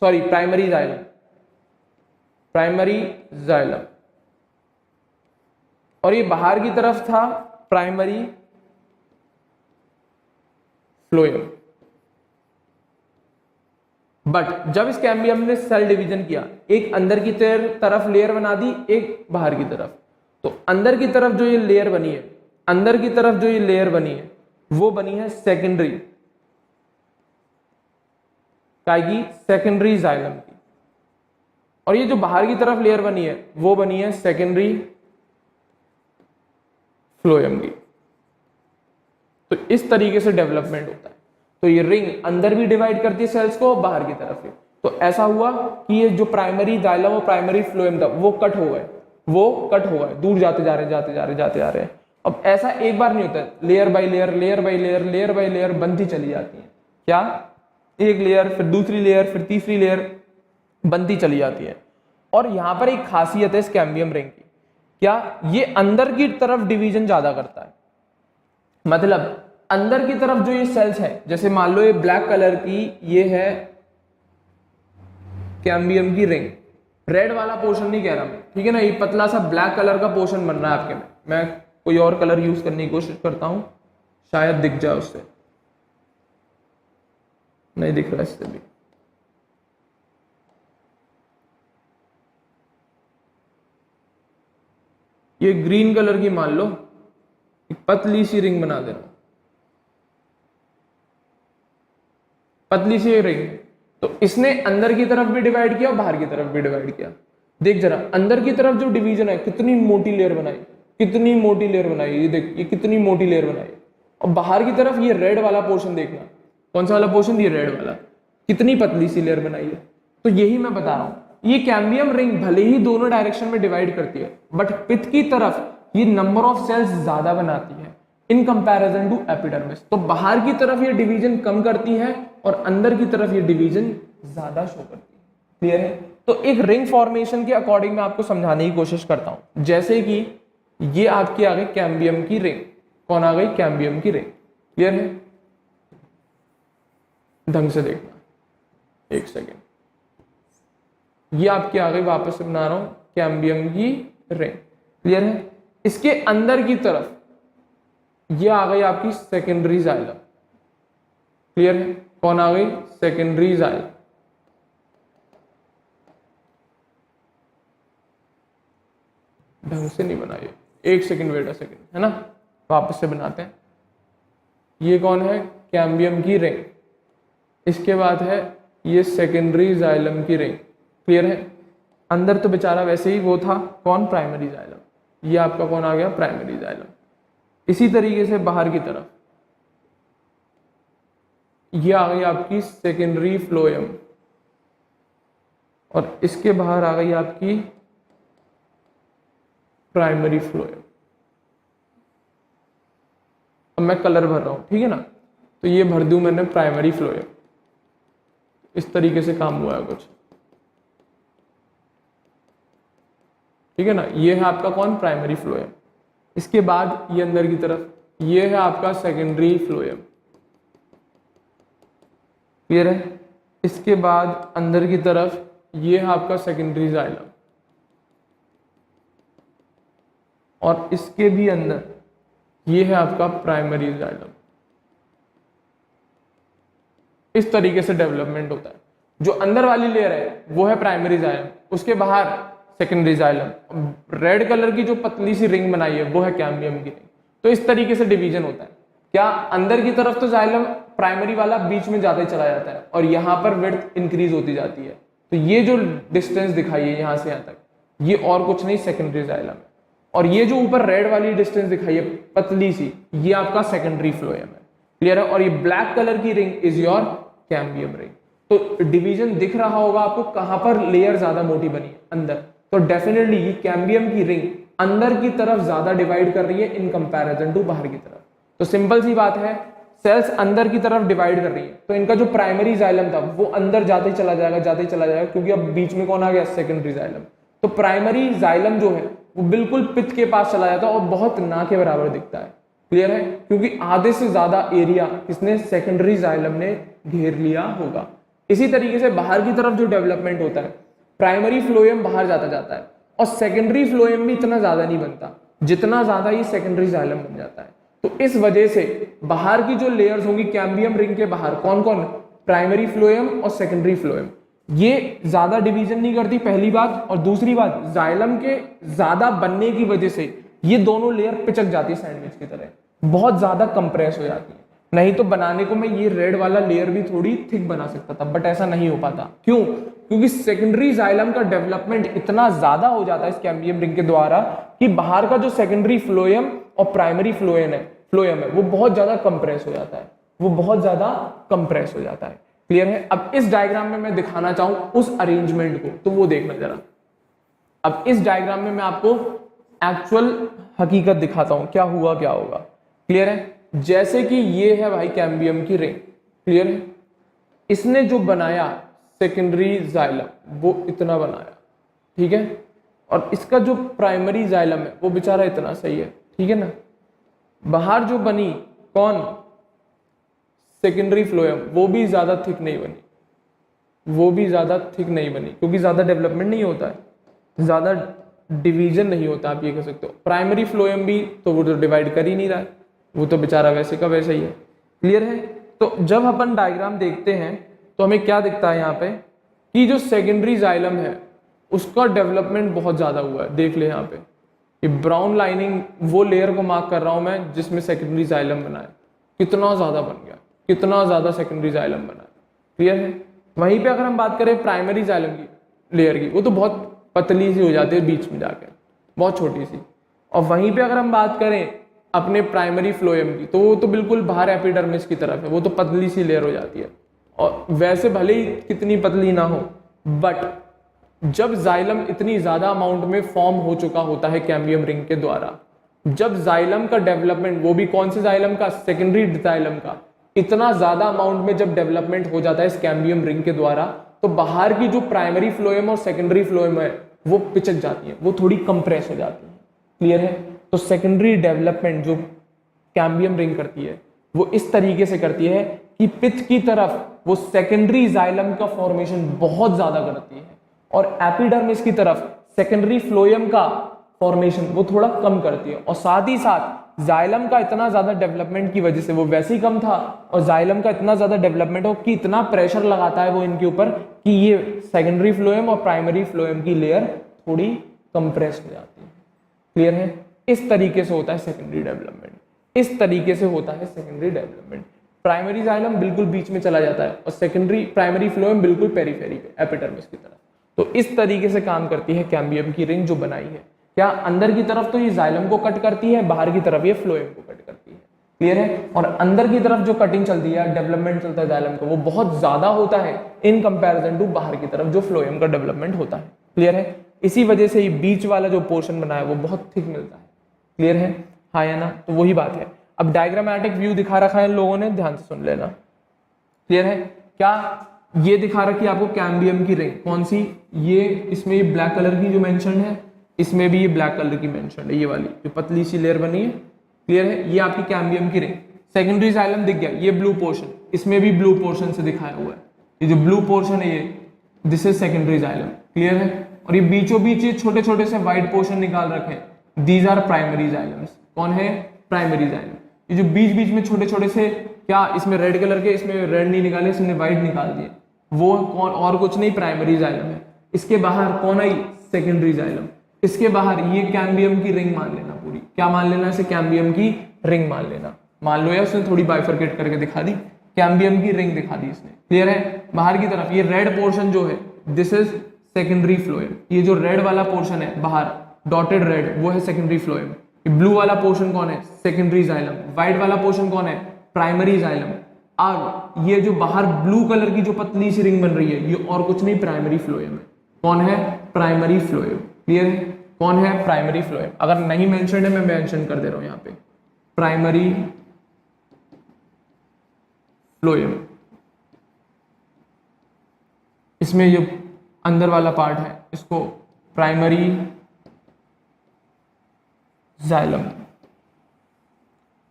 sorry primary xylem, primary xylem. और ये बाहर की तरफ था प्राइमरी फ्लोएम। बट जब इस कैम्बियम ने सेल डिवीजन किया, एक अंदर की तरफ लेयर बना दी, एक बाहर की तरफ। तो अंदर की तरफ जो ये लेयर बनी है, अंदर की तरफ जो ये लेयर बनी है, वो बनी है सेकेंडरी, काय की? सेकेंडरी जाइलम की। और ये जो बाहर की तरफ लेयर बनी है, वो बनी है सेकेंडरी फ्लोएम की। तो इस तरीके से डेवलपमेंट होता है। तो ये रिंग अंदर भी डिवाइड करती है सेल्स को, बाहर की तरफ भी। तो ऐसा हुआ कि ये जो प्राइमरी जाइलम और प्राइमरी फ्लोएम था वो कट हो गए, दूर जाते जा रहे हैं। अब ऐसा एक बार नहीं होता, लेयर बाय लेयर बनती चली जाती है। क्या? एक लेयर, फिर दूसरी लेयर, फिर तीसरी लेयर बनती चली जाती है। और यहां पर एक खासियत है इस कैम्बियम रिंग की, क्या? ये अंदर की तरफ डिवीजन ज्यादा करता है। मतलब अंदर की तरफ जो ये सेल्स है, जैसे मान लो ये ब्लैक कलर की ये है कैम्बियम की रिंग, रेड वाला पोर्शन नहीं कह रहा मैं, ठीक है ना, ये पतला सा ब्लैक कलर का पोर्शन बन रहा है आपके में। मैं कोई और कलर यूज करने की कोशिश करता हूं, शायद दिख जाए, उससे नहीं दिख रहा इससे भी। ये ग्रीन कलर की मान लो एक पतली सी रिंग बना दे रहा हूं, पतली सी रिंग। तो इसने अंदर की तरफ भी डिवाइड किया और बाहर की तरफ भी डिवाइड किया। देख जरा, अंदर की तरफ जो डिवीजन है कितनी मोटी लेयर बनाई, ये देख, ये कितनी मोटी लेयर बनाई। और बाहर की तरफ ये रेड वाला पोर्शन देखना, कौन सा वाला पोर्शन? ये रेड वाला, कितनी पतली सी लेयर बनाई है। तो यही मैं बता रहा हूं, ये कैम्बियम रिंग भले ही दोनों डायरेक्शन में डिवाइड करती है, बट पिथ की तरफ ये नंबर ऑफ सेल्स ज्यादा बनाती है इन कंपैरिजन टू एपिडर्मिस। तो बाहर की तरफ ये डिवीजन कम करती है और अंदर की तरफ ये डिवीजन ज्यादा शो करती है। क्लियर है? तो एक रिंग फॉर्मेशन के अकॉर्डिंग मैं आपको समझाने की कोशिश करता हूं। जैसे कि ये आपकी आ गई कैम्बियम की रिंग, कौन आ गई? कैम्बियम की रिंग। क्लियर है? ढंग से देखना, एक सेकेंड, ये आपकी आ गई, वापस से बना रहा हूं, कैम्बियम की रिंग। क्लियर है? इसके अंदर की तरफ ये आ गई आपकी सेकेंडरी जाइलम। क्लियर है? कौन आ गई? Secondary xylem. ढंग से नहीं बनाइए, एक सेकेंड, वेट अ सेकेंड, है ना, वापस से बनाते हैं। ये कौन है? कैम्बियम की रिंग। इसके बाद है ये सेकेंडरी जाइलम की रिंग। क्लियर है? अंदर तो बेचारा वैसे ही वो था, कौन? Primary xylem. ये आपका कौन आ गया? Primary xylem. इसी तरीके से बाहर की तरफ ये आ गई आपकी सेकेंडरी फ्लोएम, और इसके बाहर आ गई आपकी प्राइमरी फ्लोएम। अब मैं कलर भर रहा हूं, ठीक है ना, तो ये भर दूं मैंने प्राइमरी फ्लोएम। इस तरीके से काम हुआ है कुछ, ठीक है ना। ये है आपका कौन? Primary phloem. इसके बाद ये अंदर की तरफ ये है आपका सेकेंडरी फ्लोएम। क्लियर है? इसके बाद अंदर की तरफ ये है आपका सेकेंडरी जाइलम, और इसके भी अंदर ये है आपका प्राइमरी जाइलम। इस तरीके से डेवलपमेंट होता है। जो अंदर वाली लेयर है वो है प्राइमरी जाइलम, उसके बाहर सेकेंडरी जाइलम। रेड कलर की जो पतली सी रिंग बनाई है वो है कैम्बियम की रिंग। तो इस तरीके से डिवीजन होता है। क्या? अंदर की तरफ तो जाइलम प्राइमरी वाला बीच में ज्यादा ही चला जाता है और यहां पर विड्थ इंक्रीज होती जाती है। तो ये जो डिस्टेंस दिखाई है यहां से यहां तक, ये और कुछ नहीं, सेकेंडरी जाइलम है। और ये जो ऊपर रेड वाली डिस्टेंस दिखाई है पतली सी, ये आपका सेकेंडरी फ्लोएम है। क्लियर है? और ये ब्लैक कलर की ring is your cambium ring. तो डिवीजन दिख रहा होगा आपको, कहां पर लेयर ज्यादा मोटी बनी है? अंदर। तो डेफिनेटली ये कैम्बियम की रिंग अंदर की तरफ ज्यादा डिवाइड कर रही है इन कंपैरिजन टू बाहर की तरफ। तो सिंपल सी बात है, सेल्स अंदर की तरफ डिवाइड कर रही है, तो इनका जो प्राइमरी जाइलम था वो अंदर जाते ही चला जाएगा, क्योंकि अब बीच में कौन आ गया? Secondary xylem. तो प्राइमरी जाइलम जो है वो बिल्कुल पिथ के पास चला जाता है और बहुत ना के बराबर दिखता है। क्लियर है? क्योंकि आधे से ज्यादा एरिया किसने? सेकेंडरी जाइलम ने घेर लिया होगा। इसी तरीके से बाहर की तरफ जो डेवलपमेंट होता है, प्राइमरी फ्लोएम बाहर जाता है और सेकेंडरी फ्लोएम भी इतना ज्यादा नहीं बनता जितना ज्यादा ये सेकेंडरी जाइलम बन जाता है। तो इस वजह से बाहर की जो लेयर्स होंगी कैम्बियम रिंग के बाहर, कौन कौन? प्राइमरी फ्लोएम और सेकेंडरी फ्लोएम, ये ज्यादा डिवीजन नहीं करती, पहली बात। और दूसरी बात, जाइलम के ज्यादा बनने की वजह से ये दोनों लेयर पिचक जाती है सैंडविच की तरह, बहुत ज्यादा कंप्रेस हो जाती है। नहीं तो बनाने को मैं ये रेड वाला लेयर भी थोड़ी थिक बना सकता था, बट ऐसा नहीं हो पाता। क्यों? क्योंकि सेकेंडरी जाइलम का डेवलपमेंट इतना ज्यादा हो जाता है इस कैम्बियम रिंग के द्वारा कि बाहर का जो सेकेंडरी फ्लोएम और प्राइमरी फ्लोएम है वो बहुत ज्यादा कंप्रेस हो जाता है। वो बहुत ज्यादा कंप्रेस हो जाता है। क्लियर है? अब इस डायग्राम में मैं दिखाना चाहूं उस अरेंजमेंट को, तो वो देखना जरा। अब इस डायग्राम में मैं आपको एक्चुअल हकीकत दिखाता हूं, क्या हुआ क्या होगा। क्लियर है? जैसे कि ये है भाई कैम्बियम की रिंग। क्लियर है? इसने जो बनाया सेकेंडरी जाइलम वो इतना बनाया, ठीक है, और इसका जो प्राइमरी जाइलम है वो बेचारा इतना सही है, ठीक है ना। बाहर जो बनी कौन, सेकेंडरी फ्लोएम, वो भी ज्यादा थिक नहीं बनी, वो भी ज्यादा थिक नहीं बनी, क्योंकि ज्यादा डेवलपमेंट नहीं होता है, ज्यादा डिवीजन नहीं होता, आप ये कह सकते हो। प्राइमरी फ्लोएम भी तो वो तो डिवाइड कर ही नहीं रहा है, वो तो बेचारा वैसे का वैसे ही है। क्लियर है? तो जब अपन डायग्राम देखते हैं तो हमें क्या दिखता है यहाँ पे कि जो सेकेंडरी जाइलम है उसका डेवलपमेंट बहुत ज्यादा हुआ है। देख ले यहाँ पे, ये ब्राउन लाइनिंग वो लेयर को मार्क कर रहा हूं मैं जिसमें सेकेंडरी जाइलम बना है, कितना ज्यादा बन गया, कितना ज्यादा सेकेंडरी जाइलम बना है। क्लियर है? वहीं पे अगर हम बात करें प्राइमरी जाइलम की लेयर की, वो तो बहुत पतली सी हो जाती है बीच में जाकर, बहुत छोटी सी। और वहीं पे अगर हम बात करें अपने प्राइमरी फ्लोएम की, तो वो तो बिल्कुल बाहर एपिडर्मिस की तरफ है, वो तो पतली सी लेयर हो जाती है। और वैसे भले ही कितनी पतली ना हो, बट जब जाइलम इतनी ज्यादा अमाउंट में फॉर्म हो चुका होता है कैम्बियम रिंग के द्वारा, जब जाइलम का डेवलपमेंट, वो भी कौन से जाइलम का, सेकेंडरी जाइलम का, इतना ज्यादा अमाउंट में जब डेवलपमेंट हो जाता है इस कैम्बियम रिंग के द्वारा, तो बाहर की जो प्राइमरी फ्लोएम और सेकेंडरी फ्लोएम है वो पिचक जाती है, वो थोड़ी कंप्रेस हो जाती है। क्लियर है? तो सेकेंडरी डेवलपमेंट जो कैम्बियम रिंग करती है वो इस तरीके से करती है कि पिच की तरफ वो सेकेंडरी जाइलम का फॉर्मेशन बहुत ज्यादा करती है, और एपिडर्मिस की तरफ सेकेंडरी फ्लोएम का फॉर्मेशन वो थोड़ा कम करती है। और साथ ही साथ जाइलम का इतना ज्यादा डेवलपमेंट की वजह से, वो वैसे ही कम था, और जाइलम का इतना ज्यादा डेवलपमेंट हो कि इतना प्रेशर लगाता है वो इनके ऊपर कि ये सेकेंडरी फ्लोएम और प्राइमरी फ्लोएम की लेयर थोड़ी कंप्रेस हो जाती है। क्लियर है? इस तरीके से होता है सेकेंडरी डेवलपमेंट, इस तरीके से होता है सेकेंडरी डेवलपमेंट। प्राइमरी जाइलम बिल्कुल बीच में चला जाता है और सेकेंडरी प्राइमरी फ्लोएम बिल्कुल पेरीफेरी पे एपिडर्मिस की तरफ। तो इस तरीके से काम करती है कैम्बियम की रिंग जो बनाई है। क्या अंदर की तरफ तो ये जाइलम को कट करती है, बाहर की तरफ ये फ्लोएम को कट करती है। क्लियर है? और अंदर की तरफ जो कटिंग चलती है, डेवलपमेंट चलता है जाइलम का, वो बहुत ज्यादा होता है इन कंपैरिजन टू बाहर की तरफ जो फ्लोएम का डेवलपमेंट होता है। क्लियर है? इसी वजह से ये बीच वाला जो पोर्शन बना है वो बहुत थिक मिलता है। क्लियर है? हाँ या ना? तो वही बात है। अब डायग्रामेटिक व्यू दिखा रखा है इन लोगों ने, ध्यान से सुन लेना। क्लियर है? क्या ये दिखा रखी है आपको कैम्बियम की रिंग, कौन सी, ये इसमें ये ब्लैक कलर की जो मेंशन है, इसमें भी ये ब्लैक कलर की मेंशन है, ये वाली जो पतली सी लेयर बनी है। क्लियर है? ये आपकी कैम्बियम की रिंग। सेकेंडरी जाइलम दिख गया, ये ब्लू पोर्शन, इसमें भी ब्लू पोर्शन से दिखाया हुआ है, ये जो ब्लू पोर्शन है ये, this is secondary xylem. Clear है? और ये बीचों बीच ये छोटे छोटे से व्हाइट पोर्शन निकाल रखे हैं, दीज आर प्राइमरी जाइलम्स। कौन है? Primary xylem. ये जो बीच बीच में छोटे छोटे से, क्या इसमें रेड कलर के, इसमें रेड नहीं निकाले, इसमें व्हाइट निकाल दिए, वो कौन और कुछ नहीं, प्राइमरी जाइलम है। इसके बाहर कौन आई? Secondary xylem. इसके बाहर ये कैम्बियम की रिंग मान लेना पूरी, क्या मान लेना इसे? कैम्बियम की रिंग मान लेना, मान लो, या उसने थोड़ी बाइफरकेट करके दिखा दी, कैम्बियम की रिंग दिखा दी इसने। क्लियर है? बाहर की तरफ ये रेड पोर्शन जो है, दिस इज सेकेंडरी फ्लोएम। ये जो रेड वाला पोर्शन है बाहर डॉटेड रेड, वो है सेकेंडरी फ्लोएम। ब्लू वाला पोर्शन कौन है? Secondary xylem. व्हाइट वाला पोर्शन कौन है? Primary xylem. अब ये जो बाहर ब्लू कलर की जो पतली सी रिंग बन रही है, ये और कुछ नहीं, प्राइमरी फ्लोएम है। कौन है? Primary phloem. क्लियर है? कौन है? Primary phloem. अगर नहीं मेंशन है मैं मेंशन कर दे रहा हूं यहाँ पे, प्राइमरी फ्लोएम। इसमें ये अंदर वाला पार्ट है, इसको प्राइमरी जाइलम।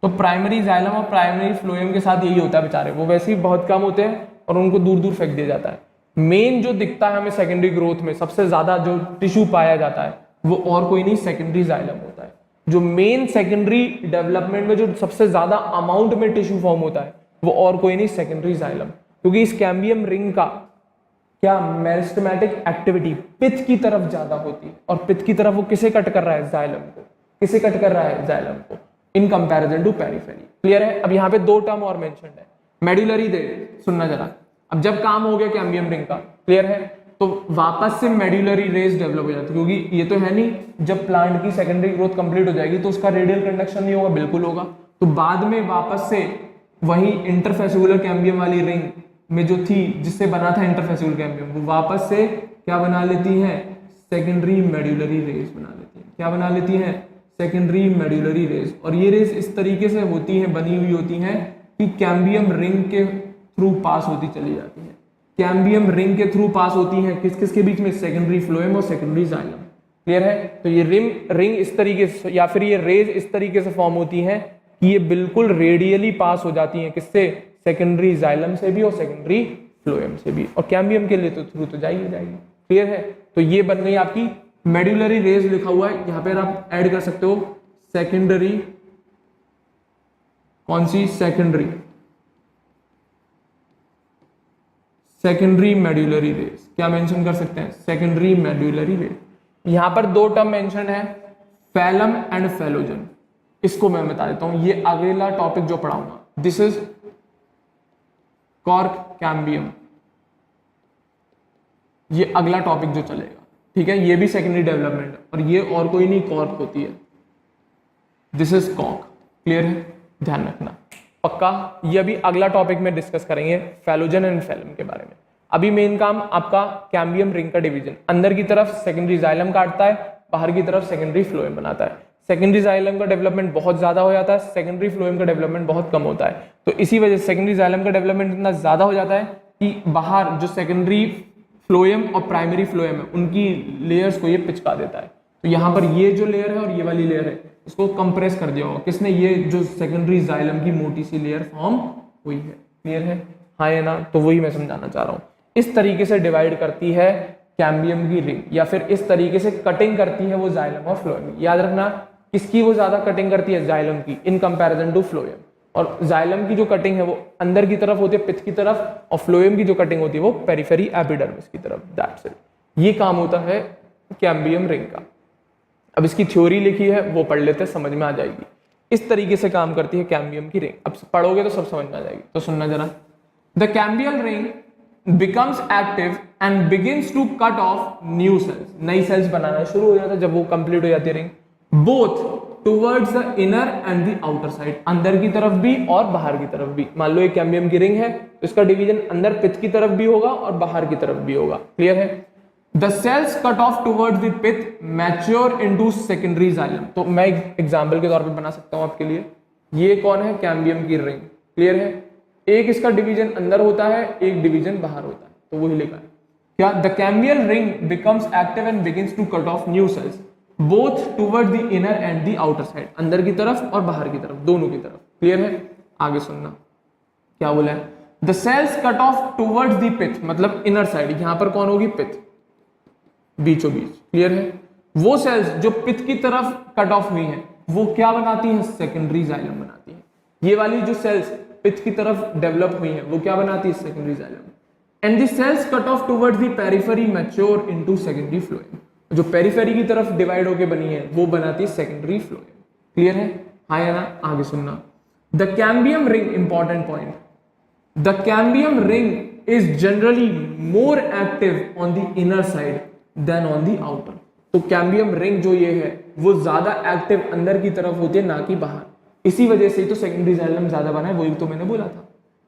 तो प्राइमरी जाइलम और प्राइमरी फ्लोएम के साथ यही होता है बेचारे, वो वैसे ही बहुत कम होते हैं और उनको दूर दूर फेंक दिया जाता है। मेन जो दिखता है हमें सेकेंडरी ग्रोथ में, सबसे ज्यादा जो टिश्यू पाया जाता है वो और कोई नहीं, सेकेंडरी जाइलम होता है। जो मेन सेकेंडरी डेवलपमेंट में जो सबसे ज्यादा अमाउंट में टिश्यू फॉर्म होता है वो और कोई नहीं, सेकेंडरी जाइलम। क्योंकि इस कैम्बियम रिंग का क्या मेरिस्टेमेटिक एक्टिविटी पिथ की तरफ ज्यादा होती है, और पिथ की तरफ वो किसे कट कर रहा है? जाइलम को। किसे कट कर रहा है? जाइलम को, in comparison to periphery. Clear है? अब यहाँ पे दो टर्म और मेंशन्ड है, मेडुलरी दे, सुनना जरा। अब जब काम हो गया कैम्बियम रिंग का, क्लियर है, तो वापस से मेडुलरी रेज डेवलप हो जाती है, क्योंकि ये तो है नहीं, जब प्लांट की सेकेंडरी ग्रोथ कंप्लीट हो जाएगी तो उसका रेडियल कंडक्शन नहीं होगा, बिल्कुल होगा। तो बाद में वापस से वही इंटरफेसिकुलर कैम्बियम वाली रिंग में जो थी जिससे बना था इंटरफेसिकुलर कैम्बियम, वो वापस से क्या बना लेती है, सेकेंडरी मेड्यूलरी रेज बना लेती है। क्या बना लेती है, सेकेंडरी मेड्यूलरी रेज। और ये रेज इस तरीके से होती हैं, बनी हुई होती हैं कि कैम्बियम रिंग के थ्रू पास होती चली जाती है। कैम्बियम रिंग के थ्रू पास होती है किस किस के बीच में, सेकेंडरी फ्लोएम और सेकेंडरी जाइलम। क्लियर है। तो ये रिंग इस तरीके से या फिर ये रेज इस तरीके से फॉर्म होती हैं कि ये बिल्कुल रेडियली पास हो जाती हैं किससे, सेकेंडरी जाइलम से भी और सेकेंडरी फ्लोएम से भी, और कैम्बियम के लिए तो थ्रू तो जाएगी। क्लियर है। तो ये बन गई आपकी मेड्यूलरी रेज, लिखा हुआ है यहां पर, आप ऐड कर सकते हो सेकेंडरी, कौन सी, सेकेंडरी मेड्यूलरी रेज। क्या मेंशन कर सकते हैं, सेकेंडरी मेड्यूलरी रेज। यहां पर दो टर्म मेंशन है, फैलम एंड फेलोजन। इसको मैं बता देता हूं, ये अगला टॉपिक जो पढ़ाऊंगा, दिस इज कॉर्क कैम्बियम, ये अगला टॉपिक जो चलेगा। ठीक है, ये भी सेकेंडरी डेवलपमेंट है और ये और कोई नहीं, कॉर्क होती है, दिस इज कॉर्क। क्लियर है, ध्यान रखना पक्का। ये अभी अगला टॉपिक में डिस्कस करेंगे फैलोजन एंड फैलम के बारे में। अभी मेन काम आपका कैम्बियम रिंग का डिवीजन, अंदर की तरफ सेकेंडरी जाइलम काटता है, बाहर की तरफ सेकेंडरी फ्लोएम बनाता है। सेकेंडरी जाइलम का डेवलपमेंट बहुत ज्यादा हो जाता है, सेकेंडरी फ्लोएम का डेवलपमेंट बहुत कम होता है। तो इसी वजह से सेकेंडरी जाइलम का डेवलपमेंट इतना ज्यादा हो जाता है कि बाहर जो सेकेंडरी फ्लोएम और प्राइमरी फ्लोएम है उनकी लेयर्स को ये पिचका देता है। तो यहाँ पर ये जो लेयर है और ये वाली लेयर है, इसको कंप्रेस कर दिया होगा किसने, ये जो सेकेंडरी जाइलम की मोटी सी लेयर फॉर्म हुई है। क्लियर है, हाँ या ना। तो वही मैं समझाना चाह रहा हूँ, इस तरीके से डिवाइड करती है कैम्बियम की रिंग, या फिर इस तरीके से कटिंग करती है वो जाइलम और फ्लोएम। याद रखना किसकी वो ज्यादा कटिंग करती है, जाइलम की, इन कंपैरिजन टू फ्लोएम। और जाइलम की जो कटिंग है वो अंदर की तरफ होती है, पिच की तरफ, और फ्लोएम की जो कटिंग होती है वो पेरिफेरी एपिडर्मिस की तरफ। दैट्स इट, ये काम होता है कैम्बियम रिंग का। अब इसकी थ्योरी लिखी है वो पढ़ लेते हैं, समझ में आ जाएगी। इस तरीके से काम करती है कैम्बियम की रिंग। अब पढ़ोगे तो सब समझ में आ जाएगी, तो सुनना जरा। The cambium ring becomes active and begins to cut off new cells, नई सेल्स बनाना शुरू हो जाता है जब वो कंप्लीट हो जाती है ring, both towards the inner and the outer side, अंदर की तरफ भी और बाहर की तरफ भी। मान लो एक कैम्बियम की रिंग है तो इसका डिवीजन अंदर पिच की तरफ भी होगा और बाहर की तरफ भी होगा। क्लियर है। The cells cut off towards the pith mature into secondary xylem। तो मैं एक एग्जाम्पल के तौर पे बना सकता हूं आपके लिए, ये कौन है, कैम्बियम की रिंग। क्लियर है, एक इसका डिवीजन अंदर होता है, एक डिवीजन बाहर होता है, तो वही लिखा है क्या, the cambium ring becomes active and begins to cut off new cells both toward the inner and the outer side, अंदर की तरफ और बाहर की तरफ, दोनों की तरफ। क्लियर है, आगे सुनना क्या बोला है। The cells cut off towards the pith, मतलब इनर साइड, यहां पर कौन होगी, पिथ, बीचों बीच। क्लियर है, वो सेल्स जो पिथ की तरफ कट ऑफ हुई हैं वो क्या बनाती हैं, सेकेंडरी जाइलम बनाती हैं। ये वाली जो सेल्स पिथ की तरफ डेवलप हुई हैं वो क्या बनाती है, secondary xylem. And the cells cut off towards the periphery mature into secondary phloem, जो पेरिफेरी की तरफ डिवाइड होकर बनी है वो बनाती है सेकेंडरी फ्लोएम। क्लियर है, हाँ या ना। आगे सुनना, the cambium ring, important point, the cambium ring is generally more active on the inner side than on the outer. तो कैम्बियम रिंग जो ये है वो ज्यादा एक्टिव अंदर की तरफ होती है, ना कि बाहर। इसी वजह से तो सेकेंडरी जाइलम ज्यादा बना है, वही तो मैंने बोला था।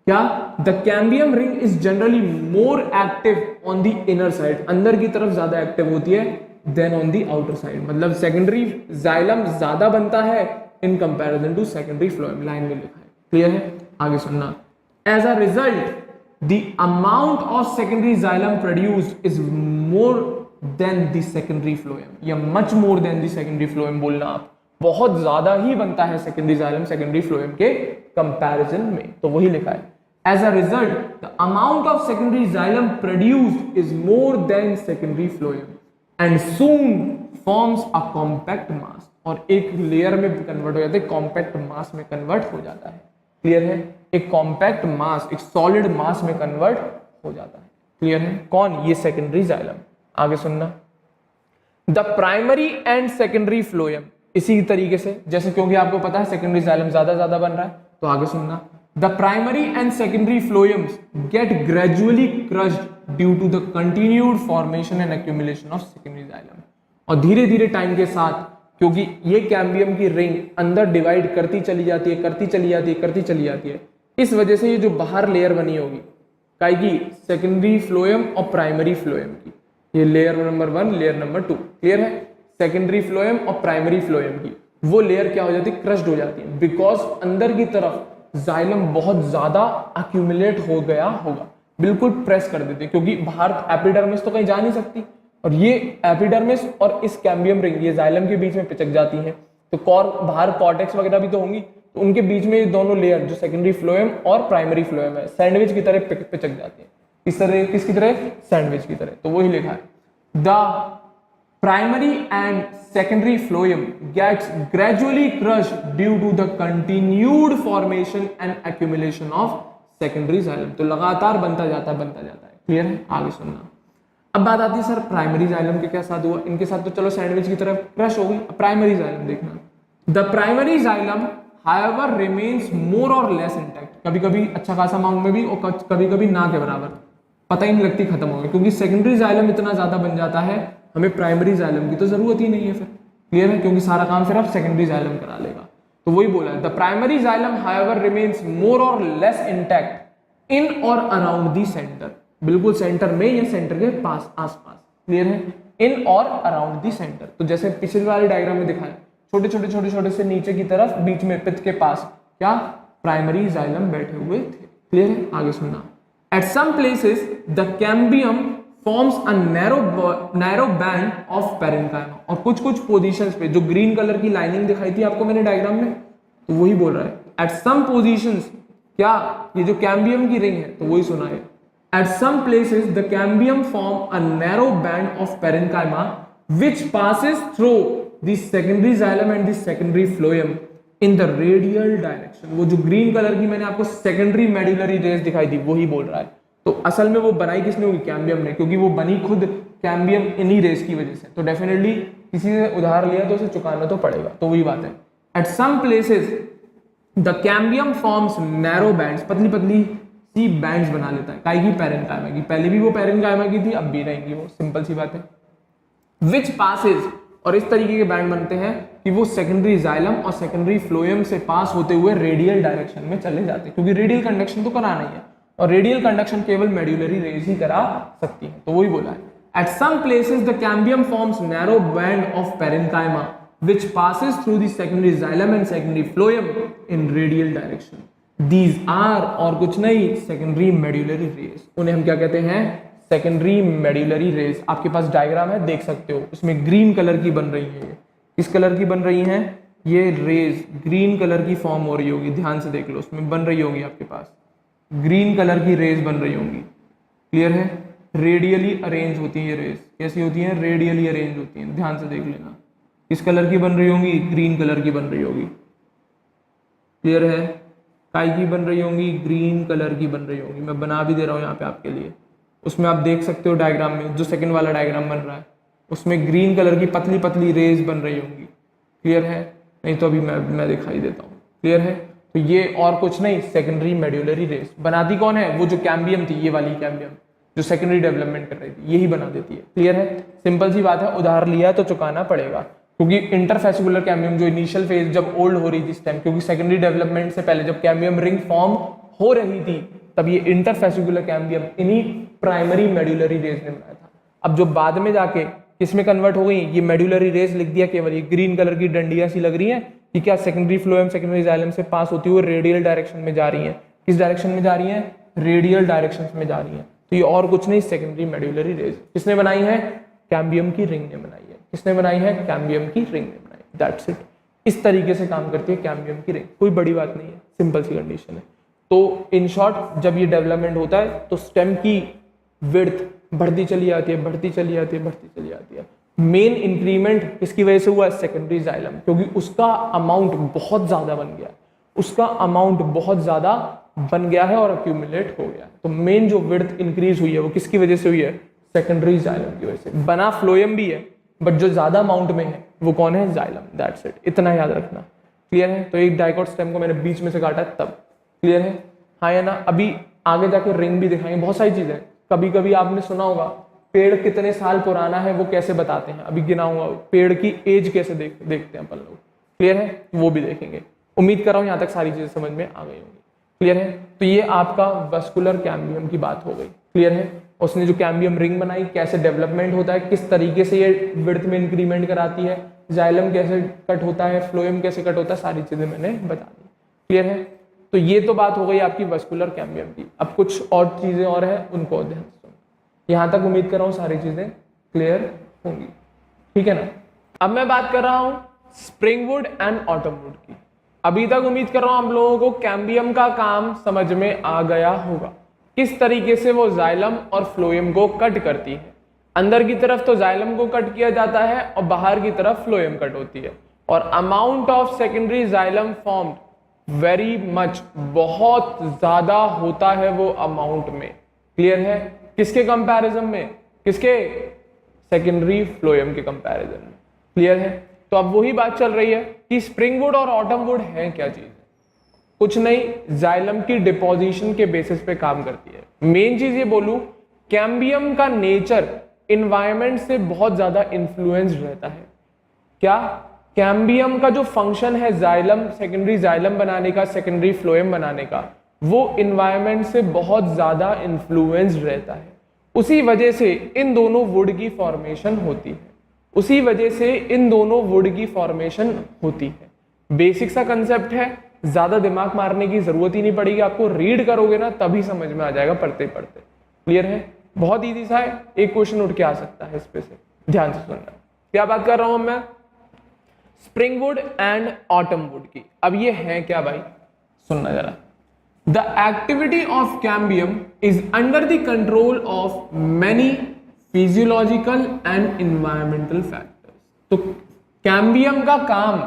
क्या, the cambium ring is generally more active on the inner side, अंदर की तरफ ज्यादा एक्टिव होती है, then on the outer side, मतलब सेकेंडरी जाइलम ज्यादा बनता है in comparison to secondary phloem, line में लिखा है। क्लियर है, आगे सुनना। As a result the amount of secondary xylem produced is more than the secondary phloem, या much more than the secondary phloem बोलना आप, बहुत ज्यादा ही बनता है सेकेंडरी जाइलम सेकेंडरी फ्लोएम के कंपैरिजन में, तो वही लिखा है। As a result the amount of secondary xylem produced is more than secondary phloem and soon forms a compact mass, और एक लेयर में कन्वर्ट हो जाता है, कॉम्पैक्ट मास में कन्वर्ट हो जाता है। क्लियर है, एक कॉम्पैक्ट मास एक सॉलिड मास में कन्वर्ट हो जाता है। क्लियर है, कौन, ये सेकेंडरी जाइलम। आगे सुनना, the primary and secondary phloem, इसी तरीके से जैसे, क्योंकि आपको पता है सेकेंडरी जाइलम ज्यादा बन रहा है, तो आगे सुनना, the primary and secondary phloems get gradually crushed due to the continued formation and accumulation of secondary xylem. और धीरे धीरे टाइम के साथ, क्योंकि ये कैम्बियम की रिंग अंदर डिवाइड करती चली जाती है, इस वजह से ये जो बाहर लेयर बनी होगी काय की, सेकेंडरी फ्लोएम और प्राइमरी फ्लोएम की, ये layer number 1 layer number 2, clear है। सेकेंडरी फ्लोएम और प्राइमरी फ्लोएम की वो लेयर क्या हो जाती है, क्रश्ड हो जाती है, बिकॉज अंदर की तरफ जाइलम बहुत ज्यादा एक्यूमुलेट हो गया होगा, बिल्कुल प्रेस कर देते हैं, क्योंकि बाहर एपिडर्मिस तो कहीं जा नहीं सकती, और ये एपिडर्मिस और इस कैम्बियम रिंग ये जाइलम के बीच में पिचक जाती है, तो बाहर कॉर्टेक्स वगैरह भी तो होंगी, तो उनके बीच में ये दोनों लेयर जो सेकेंडरी फ्लोएम और प्राइमरी फ्लोएम है सैंडविच की तरह पिचक जाती है। इस तरह किसकी तरह, सैंडविच की तरह। तो वही लिखा है, the primary and secondary phloem gets gradually crushed due to the continued formation and accumulation of secondary xylem. तो लगातार बनता जाता है, क्लियर है। आगे सुनना। अब बात आती है सर प्राइमरी जाइलम के क्या साथ हुआ, इनके साथ तो चलो सैंडविच की तरफ क्रश हो गई, प्राइमरी जाइलम देखना। The primary xylem however remains more or less intact, कभी कभी अच्छा खासा अमाउंट में भी और कभी कभी ना के बराबर, पता ही नहीं लगती खत्म हो गई, क्योंकि सेकेंडरी जाइलम इतना ज्यादा बन जाता है हमें प्राइमरी जाइलम की तो जरूरत ही नहीं है फिर, क्लियर है, क्योंकि सारा काम फिर अब सेकेंडरी जाइलम करा लेगा। तो वही बोला है, the primary xylem however remains more or less intact in or around the center, बिल्कुल सेंटर में या सेंटर के पास आसपास, क्लियर है, इन और अराउंड दी सेंटर। तो जैसे पिछले वाले डायग्राम में दिखाया, छोटे से नीचे की तरफ बीच में पित्त के पास क्या प्राइमरी जाइलम बैठे हुए थे, क्लियर है। आगे सुनना। At some places the cambium forms a narrow band of parenchyma, और कुछ पोजीशंस पे जो ग्रीन कलर की लाइनिंग दिखाई थी आपको मैंने डायग्राम में, तो वही बोल रहा है एट सम पोजीशंस, क्या ये जो कैम्बियम की रिंग है, तो वही सुना है। At some places, the cambium form a narrow band of parenchyma which passes through the secondary xylem and the secondary phloem in the radial direction। वो जो ग्रीन कलर की मैंने आपको सेकेंडरी मेडुलरी रेस दिखाई थी वही बोल रहा है। तो असल में वो बनाई किसने होगी, कैम्बियम ने, क्योंकि वो बनी खुद कैम्बियम इन्हीं रेस की वजह से, तो डेफिनेटली किसी से उधार लिया तो उसे चुकाना तो पड़ेगा, तो वही बात है। At some places the cambium forms narrow bands, पतली सी बैंड्स बना लेता है, काई की, पेरेन्काइमा की, पहले भी वो पेरेन्काइमा की थी अब भी रहेंगी वो, सिंपल सी बात है। विच पासेज, और इस तरीके के बैंड बनते हैं कि वो सेकेंडरी जाइलम और सेकेंडरी फ्लोएम से पास होते हुए रेडियल डायरेक्शन में चले जाते हैं, क्योंकि रेडियल कंडक्शन तो कराना ही है, और रेडियल कंडक्शन केवल मेड्यूलरी रेज ही करा सकती है, तो वही बोला है। At some places the cambium forms narrow band of parenchyma which passes through the secondary xylem and secondary phloem in radial direction. These are, और कुछ नहीं, secondary medullary rays, उन्हें हम क्या कहते हैं, secondary medullary rays। आपके पास डायग्राम है देख सकते हो, उसमें ग्रीन कलर की बन रही है, किस कलर की बन रही हैं, ये रेज ग्रीन कलर की फॉर्म हो रही होगी, ध्यान से देख लो, उसमें बन रही होगी आपके पास ग्रीन कलर की रेज बन रही होंगी, क्लियर है। रेडियली अरेंज होती है ये रेज, कैसी होती हैं, रेडियली अरेंज होती हैं, ध्यान से देख लेना, किस कलर की बन रही होंगी, ग्रीन कलर की बन रही होगी, क्लियर है। काय की बन रही होंगी, ग्रीन कलर की बन रही होंगी, मैं बना भी दे रहा हूँ यहाँ पे आपके लिए, उसमें आप देख सकते हो डायग्राम में, जो सेकंड वाला डायग्राम बन रहा है उसमें ग्रीन कलर की पतली पतली रेज बन रही होंगी, क्लियर है, नहीं तो अभी मैं दिखाई देता हूँ, क्लियर है। तो ये और कुछ नहीं, सेकेंडरी मेड्यूलरी रेज बनाती कौन है, वो जो कैम्बियम थी, ये वाली कैम्बियम जो सेकेंडरी डेवलपमेंट कर रही थी, यही बना देती है, क्लियर है। सिंपल सी बात है, उधार लिया तो चुकाना पड़ेगा, क्योंकि इंटरफेसिकुलर कैम्बियम जो इनिशियल फेज जब ओल्ड हो रही थी इस टाइम, क्योंकि सेकेंडरी डेवलपमेंट से पहले जब कैम्बियम रिंग फॉर्म हो रही थी तब ये इंटरफेसिकुलर कैम्बियम इन्हीं प्राइमरी मेड्यूलरी रेज ने बनाया था। अब जो बाद में जाके किसमें कन्वर्ट हो गई, ये मेड्यूलरी रेज लिख दिया, केवल ये ग्रीन कलर की डंडियां सी लग रही है कि क्या सेकेंडरी फ्लोएम सेकेंडरी जाइलम से पास होती हुई रेडियल डायरेक्शन में जा रही है, किस डायरेक्शन में जा रही है, रेडियल डायरेक्शन में जा रही है। तो ये और कुछ नहीं, सेकेंडरी मेड्यूलरी रेज किसने बनाई है, कैम्बियम की रिंग ने बनाई है, किसने बनाई है, कैम्बियम की रिंग ने बनाई, दैट्स इट। इस तरीके से काम करती है कैम्बियम की रिंग, कोई बड़ी बात नहीं है, सिंपल सी कंडीशन है। तो इन शॉर्ट जब ये डेवलपमेंट होता है तो स्टेम की विड्थ बढ़ती चली जाती है, बढ़ती चली जाती है, बढ़ती चली जाती है। मेन इंक्रीमेंट किसकी वजह से हुआ, सेकेंडरी जाइलम, क्योंकि उसका अमाउंट बहुत ज्यादा बन गया, उसका अमाउंट बहुत ज्यादा बन गया है और अक्यूमुलेट हो गया। तो मेन जो विड्थ इंक्रीज हुई है वो किसकी वजह से हुई है, सेकेंडरी जाइलम की वजह से। बना फ्लोएम भी है बट जो ज्यादा अमाउंट में है वो कौन है, जाइलम, दैट्स इट, इतना याद रखना, क्लियर है। तो एक डाइकोट स्टेम को मैंने बीच में से काटा तब, क्लियर है, हाँ या ना। अभी आगे जाके रिंग भी दिखाएंगे, बहुत सारी चीजें। कभी कभी आपने सुना होगा पेड़ कितने साल पुराना है वो कैसे बताते हैं, अभी गिनाऊंगा पेड़ की एज कैसे देखते हैं अपन लोग, क्लियर है, वो भी देखेंगे। उम्मीद कर रहा हूँ यहाँ तक सारी चीजें समझ में आ गई होंगी। क्लियर है? तो ये आपका वस्कुलर कैम्बियम की बात हो गई। क्लियर है? उसने जो कैम्बियम रिंग बनाई, कैसे डेवलपमेंट होता है, किस तरीके से ये विड्थ में इंक्रीमेंट कराती है, जाइलम कैसे कट होता है, फ्लोएम कैसे कट होता है, सारी चीजें मैंने बता दी। क्लियर है? तो ये तो बात हो गई आपकी वस्कुलर कैम्बियम की। अब कुछ और चीजें और है, उनको ध्यान से सुनो। यहां तक उम्मीद कर रहा हूं सारी चीजें क्लियर होंगी। ठीक है ना? अब मैं बात कर रहा हूं स्प्रिंगवुड एंड ऑटमवुड की। अभी तक उम्मीद कर रहा हूं आप लोगों को कैम्बियम का काम समझ में आ गया होगा, किस तरीके से वो जाइलम और फ्लोएम को कट करती है। अंदर की तरफ तो जाइलम को कट किया जाता है और बाहर की तरफ फ्लोएम कट होती है। और amount of secondary xylem formed very much, बहुत ज्यादा होता है वो अमाउंट में। क्लियर है? किसके कंपैरिजन में? किसके? सेकेंडरी फ्लोएम के कंपैरिजन में। क्लियर है? तो अब वही बात चल रही है कि स्प्रिंगवुड और ऑटमवुड है क्या चीज? कुछ नहीं, जाइलम की डिपोजिशन के बेसिस पे काम करती है। मेन चीज ये बोलूं, कैम्बियम का नेचर इन्वायरमेंट से बहुत ज्यादा इन्फ्लुएंस्ड रहता है। क्या? कैम्बियम का जो फंक्शन है जाइलम, सेकेंडरी जाइलम बनाने का, सेकेंडरी फ्लोएम बनाने का, वो इन्वायरमेंट से बहुत ज्यादा इन्फ्लुएंस्ड रहता है। उसी वजह से इन दोनों वुड की फॉर्मेशन होती है। उसी वजह से इन दोनों वुड की फॉर्मेशन होती है। बेसिक सा कंसेप्ट है, ज्यादा दिमाग मारने की जरूरत ही नहीं पड़ेगी, आपको रीड करोगे ना तभी समझ में आ जाएगा पढ़ते पढ़ते। क्लियर है? बहुत इजी सा है, एक क्वेश्चन उठ के आ सकता है इस पे से, ध्यान से सुनना। क्या बात कर रहा हूं मैं? स्प्रिंगवुड एंड ऑटमवुड की। अब ये है क्या भाई? सुनना जरा। The activity of cambium is under the control of many physiological and environmental factors. तो कैम्बियम का काम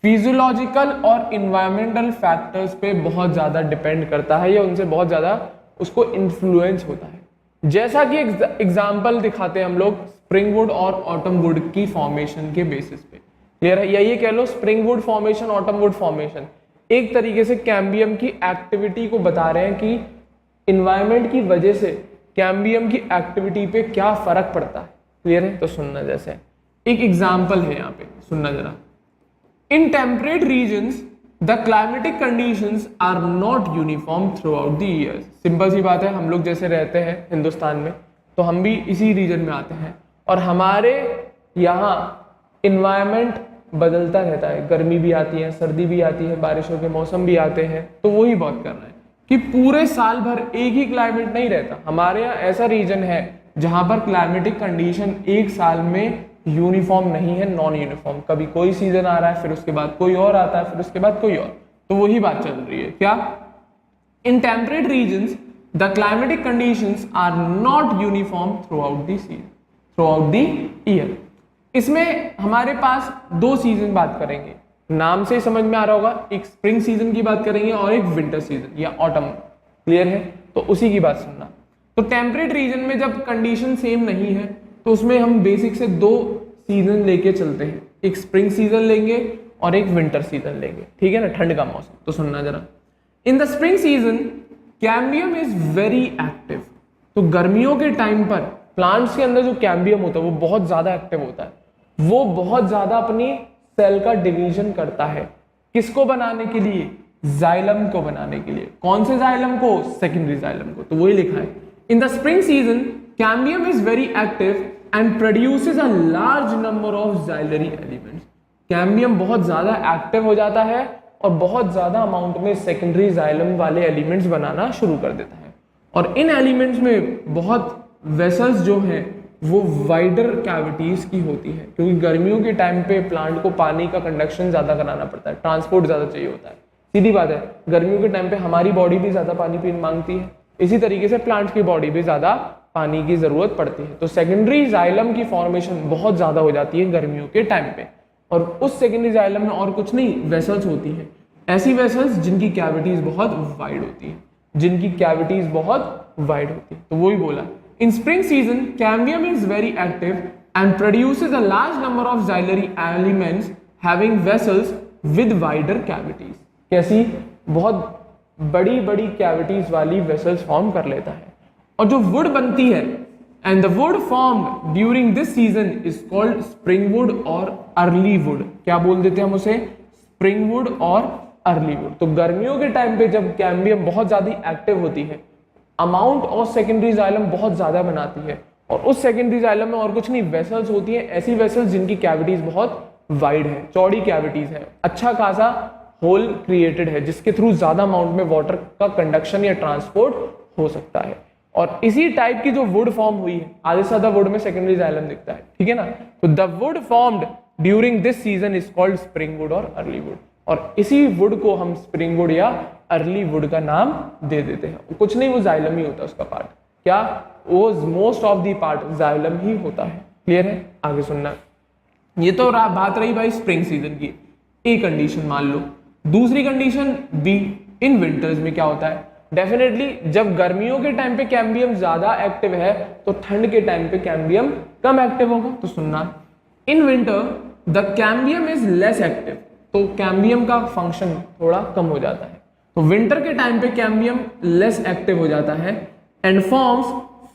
फिजियोलॉजिकल और इन्वायरमेंटल फैक्टर्स पे बहुत ज्यादा डिपेंड करता है, या उनसे बहुत ज्यादा उसको इन्फ्लुएंस होता है। जैसा कि एग्जांपल दिखाते हैं हम लोग स्प्रिंगवुड और ऑटमवुड की फॉर्मेशन के बेसिस पे। क्लियर है? या ये कह लो स्प्रिंगवुड फॉर्मेशन, ऑटमवुड फॉर्मेशन एक तरीके से कैम्बियम की एक्टिविटी को बता रहे हैं कि इन्वायरमेंट की वजह से कैम्बियम की एक्टिविटी पे क्या फर्क पड़ता है। क्लियर है? तो सुनना, जैसे एक एग्जाम्पल है यहाँ पे, सुनना जरा। In temperate regions, the climatic conditions are not uniform throughout the years. Simple सी बात है, हम लोग जैसे रहते हैं हिंदुस्तान में, तो हम भी इसी रीजन में आते हैं और हमारे यहाँ इन्वायरमेंट बदलता रहता है। गर्मी भी आती है, सर्दी भी आती है, बारिशों के मौसम भी आते हैं। तो वही बात कर रहे हैं कि पूरे साल भर एक ही क्लाइमेट नहीं रहता। हमारे यहाँ ऐसा रीजन है जहां पर क्लाइमेटिक कंडीशन एक साल में यूनिफॉर्म नहीं है, नॉन यूनिफॉर्म। कभी कोई सीजन आ रहा है, फिर उसके बाद कोई और आता है, फिर उसके बाद कोई और। तो वही बात चल रही है। क्या? In temperate regions the climatic conditions are not uniform throughout the year. इसमें हमारे पास दो सीजन बात करेंगे, नाम से ही समझ में आ रहा होगा, एक स्प्रिंग सीजन की बात करेंगे और एक विंटर सीजन या ऑटम। क्लियर है? तो उसी की बात सुनना। तो टेम्परेट रीजन में जब कंडीशन सेम नहीं है तो उसमें हम बेसिक से दो सीजन लेके चलते हैं, एक स्प्रिंग सीजन लेंगे और एक विंटर सीजन लेंगे। ठीक है ना? ठंड का मौसम। तो सुनना जरा। इन the spring season cambium is very active. तो गर्मियों के टाइम पर प्लांट्स के अंदर जो कैम्बियम होता है वो बहुत ज्यादा एक्टिव होता है। वो बहुत ज्यादा अपनी सेल का डिवीजन करता है। किसको बनाने के लिए? जाइलम को बनाने के लिए। कौन से जाइलम को? सेकेंडरी जाइलम को। तो वही लिखा है, in the spring season cambium is very active and produces a large number of xylary elements. Cambium बहुत ज्यादा एक्टिव हो जाता है और बहुत ज्यादा अमाउंट में सेकेंडरी जाइलम वाले एलिमेंट्स बनाना शुरू कर देता है। और इन एलिमेंट्स में बहुत वेसल्स जो हैं वो वाइडर कैविटीज की होती है, क्योंकि गर्मियों के टाइम पे प्लांट को पानी का कंडक्शन ज्यादा कराना पड़ता है, ट्रांसपोर्ट ज्यादा चाहिए होता है। सीधी बात है, गर्मियों के टाइम पे हमारी बॉडी भी ज्यादा पानी पीने मांगती है, इसी तरीके से प्लांट की बॉडी भी ज्यादा पानी की जरूरत पड़ती है। तो सेकेंडरी जाइलम की फॉर्मेशन बहुत ज्यादा हो जाती है गर्मियों के टाइम पे। और उस सेकेंडरी जाइलम में और कुछ नहीं, वेसल्स होती हैं, ऐसी वेसल्स जिनकी कैविटीज बहुत वाइड होती है, जिनकी कैविटीज बहुत वाइड होती है। तो वो ही बोला, in spring season cambium is very active and produces a large number of xylary elements having vessels with wider cavities. कैसी? बहुत बड़ी बड़ी कैविटीज वाली वेसल्स फॉर्म कर लेता है। और जो वुड बनती है, and the wood formed during this season is called spring wood और अर्ली वुड। क्या बोल देते हैं हम उसे? स्प्रिंग वुड और अर्ली वुड। तो गर्मियों के टाइम पे जब कैम्बियम बहुत ज़्यादा एक्टिव होती है, अमाउंट ऑफ सेकेंडरी जाइलम बहुत ज़्यादा बनाती है, और उस सेकेंडरी जाइलम में और कुछ नहीं, वेसल्स होती हैं, ऐसी वेसल्स जिनकी कैविटीज बहुत वाइड है, चौड़ी कैविटीज है, अच्छा खासा होल क्रिएटेड है, जिसके थ्रू ज्यादा अमाउंट में वाटर का कंडक्शन या ट्रांसपोर्ट हो सकता है। और इसी टाइप की जो वुड फॉर्म हुई है, आधे से ज्यादा वुड में सेकेंडरी जाइलम दिखता है, ठीक है ना। तो the wood formed during this season is called spring wood और अर्ली वुड, और इसी वुड को हम स्प्रिंग वुड या अर्ली वुड का नाम दे देते हैं। कुछ नहीं, वो जाइलम ही होता है उसका पार्ट, क्या वो most of the part xylem ही होता है। क्लियर है, आगे सुनना। ये तो बात रही भाई स्प्रिंग सीजन की, ए कंडीशन मान लो। दूसरी कंडीशन बी, इन विंटर्स में क्या होता है, डेफिनेटली जब गर्मियों के टाइम पे कैम्बियम ज्यादा एक्टिव है तो ठंड के टाइम पे कैम्बियम कम एक्टिव होगा। तो सुनना, in winter the cambium is less active, तो कैम्बियम का फंक्शन थोड़ा कम हो जाता है। तो विंटर के टाइम पे कैम्बियम लेस एक्टिव हो जाता है and forms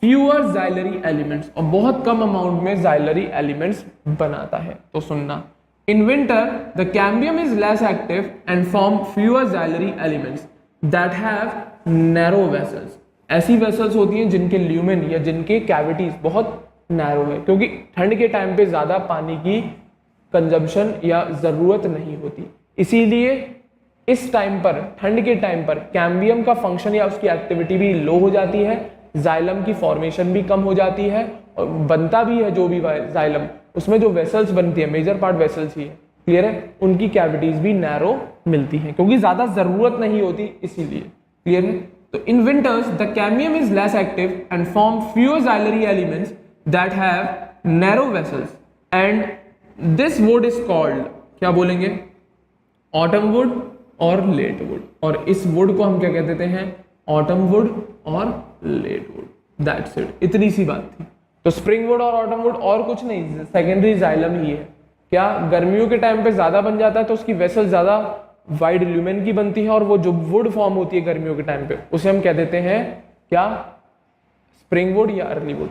fewer xylary elements, और बहुत कम अमाउंट में जाइलरी एलिमेंट्स बनाता है। तो सुनना, in winter the cambium is less active and form fewer xylary elements that have narrow vessels, ऐसी वेसल्स होती हैं जिनके ल्यूमेन या जिनके कैविटीज बहुत नैरो है, क्योंकि ठंड के टाइम पे ज्यादा पानी की कंजम्पशन या जरूरत नहीं होती, इसीलिए इस टाइम पर, ठंड के टाइम पर कैम्बियम का फंक्शन या उसकी एक्टिविटी भी लो हो जाती है, जाइलम की फॉर्मेशन भी कम हो जाती है, और बनता भी है जो भी जाइलम, उसमें जो वेसल्स बनती है मेजर पार्ट वेसल्स ही है। क्लियर है, उनकी कैविटीज भी नैरो मिलती हैं क्योंकि ज्यादा जरूरत नहीं होती, इसीलिए। क्लियर है, तो in winters the cambium is less active and form fewer xylary elements that have narrow vessels and this wood is called, क्या बोलेंगे, ऑटम वुड और लेट वुड, और इस वुड को हम क्या कह देते हैं, ऑटम वुड और लेट वुड। दैट्स इट, इतनी सी बात थी। तो स्प्रिंग वुड और ऑटम वुड और कुछ नहीं, सेकेंडरी जाइलम ही है। क्या गर्मियों के टाइम पे ज्यादा बन जाता है तो उसकी वेसल ज्यादा वाइड ल्यूमेन की बनती है, और वो जो वुड फॉर्म होती है गर्मियों के टाइम पे उसे हम कह देते हैं क्या, स्प्रिंग वुड या अर्ली वुड।